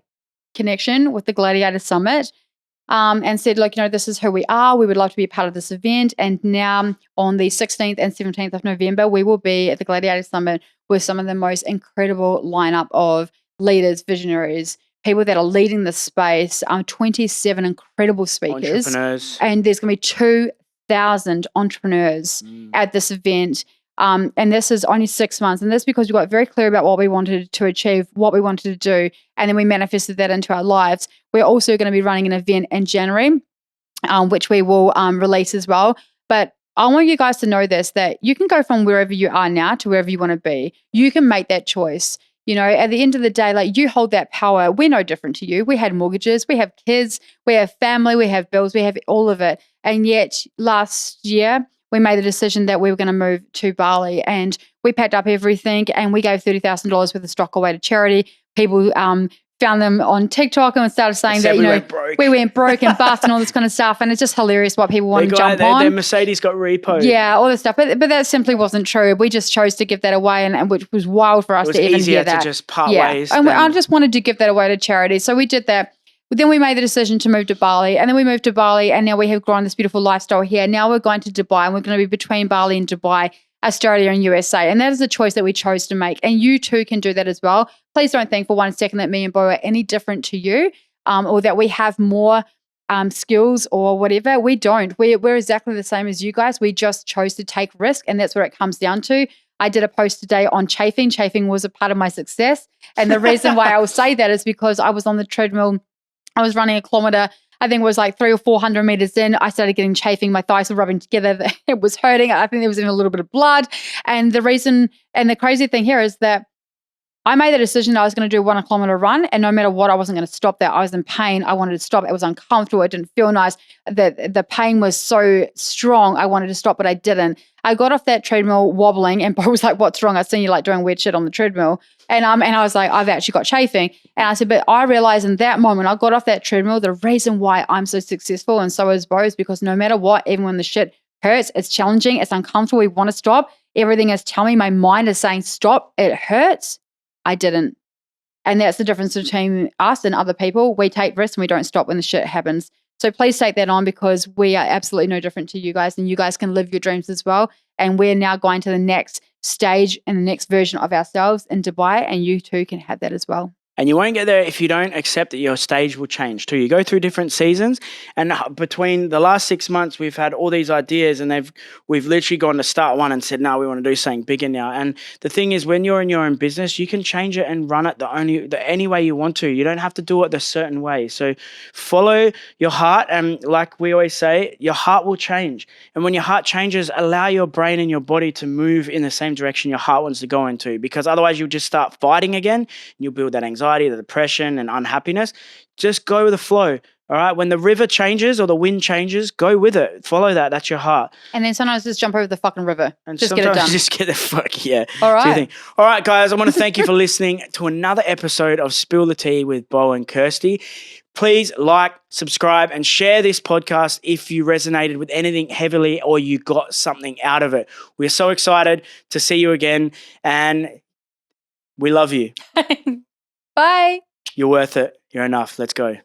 connection with the Gladiator Summit, and said, like, this is who we are. We would love to be a part of this event. And now on the 16th and 17th of November, we will be at the Gladiator Summit with some of the most incredible lineup of leaders, visionaries, people that are leading the space, 27 incredible speakers. Entrepreneurs. And there's going to be 2,000 entrepreneurs at this event. And this is only 6 months. And that's because we got very clear about what we wanted to achieve, what we wanted to do, and then we manifested that into our lives. We're also going to be running an event in January, which we will release as well. But I want you guys to know this, that you can go from wherever you are now to wherever you want to be. You can make that choice. At the end of the day, like, you hold that power. We're no different to you. We had mortgages, we have kids, we have family, we have bills, we have all of it. And yet last year, we made the decision that we were going to move to Bali, and we packed up everything and we gave $30,000 worth of stock away to charity. People found them on TikTok and started saying that, we went broke and bust and all this kind of stuff. And it's just hilarious what people want to jump on. Their Mercedes got repoed. Yeah, all this stuff. But that simply wasn't true. We just chose to give that away, and which was wild for us to even hear that. It was easier to just part ways. And I just wanted to give that away to charity. So we did that. But then we made the decision to move to Bali, and then we moved to Bali, and now we have grown this beautiful lifestyle here. Now we're going to Dubai, and we're going to be between Bali and Dubai, Australia and USA. And that is a choice that we chose to make. And you too can do that as well. Please don't think for 1 second that me and Beau are any different to you, or that we have more skills or whatever. We don't. We're exactly the same as you guys. We just chose to take risk, and that's what it comes down to. I did a post today on chafing. Chafing was a part of my success. And the reason why I will say that is because I was on the treadmill. I was running a kilometer. I think it was like 300 or 400 meters in. I started getting chafing. My thighs were rubbing together. It was hurting. I think there was even a little bit of blood. And the crazy thing here is that I made the decision that I was going to do a 1 kilometer run, and no matter what, I wasn't going to stop that. I was in pain. I wanted to stop. It was uncomfortable. It didn't feel nice. The pain was so strong. I wanted to stop, but I didn't. I got off that treadmill wobbling, and Beau was like, "What's wrong? I've seen you like doing weird shit on the treadmill." And I was like, "I've actually got chafing." And I said, but I realized in that moment, I got off that treadmill, the reason why I'm so successful and so is Beau is because no matter what, even when the shit hurts, it's challenging, it's uncomfortable, we want to stop. Everything is telling me, my mind is saying, stop, it hurts. I didn't. And that's the difference between us and other people. We take risks and we don't stop when the shit happens. So please take that on, because we are absolutely no different to you guys, and you guys can live your dreams as well. And we're now going to the next stage and the next version of ourselves in Dubai, and you too can have that as well. And you won't get there if you don't accept that your stage will change too. You go through different seasons, and between the last 6 months, we've had all these ideas, and we've literally gone to start one and said, no, we want to do something bigger now. And the thing is, when you're in your own business, you can change it and run it the any way you want to. You don't have to do it the certain way. So follow your heart, and like we always say, your heart will change. And when your heart changes, allow your brain and your body to move in the same direction your heart wants to go into, because otherwise you'll just start fighting again, and you'll build that anxiety, the depression and unhappiness. Just go with the flow. All right. When the river changes or the wind changes, go with it. Follow that. That's your heart. And then sometimes just jump over the fucking river. And just get it done. Just get the fuck, yeah. All right. All right, guys. I want to thank you for listening to another episode of Spill the Tea with Beau and Kirsty. Please like, subscribe, and share this podcast if you resonated with anything heavily or you got something out of it. We're so excited to see you again, and we love you. Bye. You're worth it. You're enough. Let's go.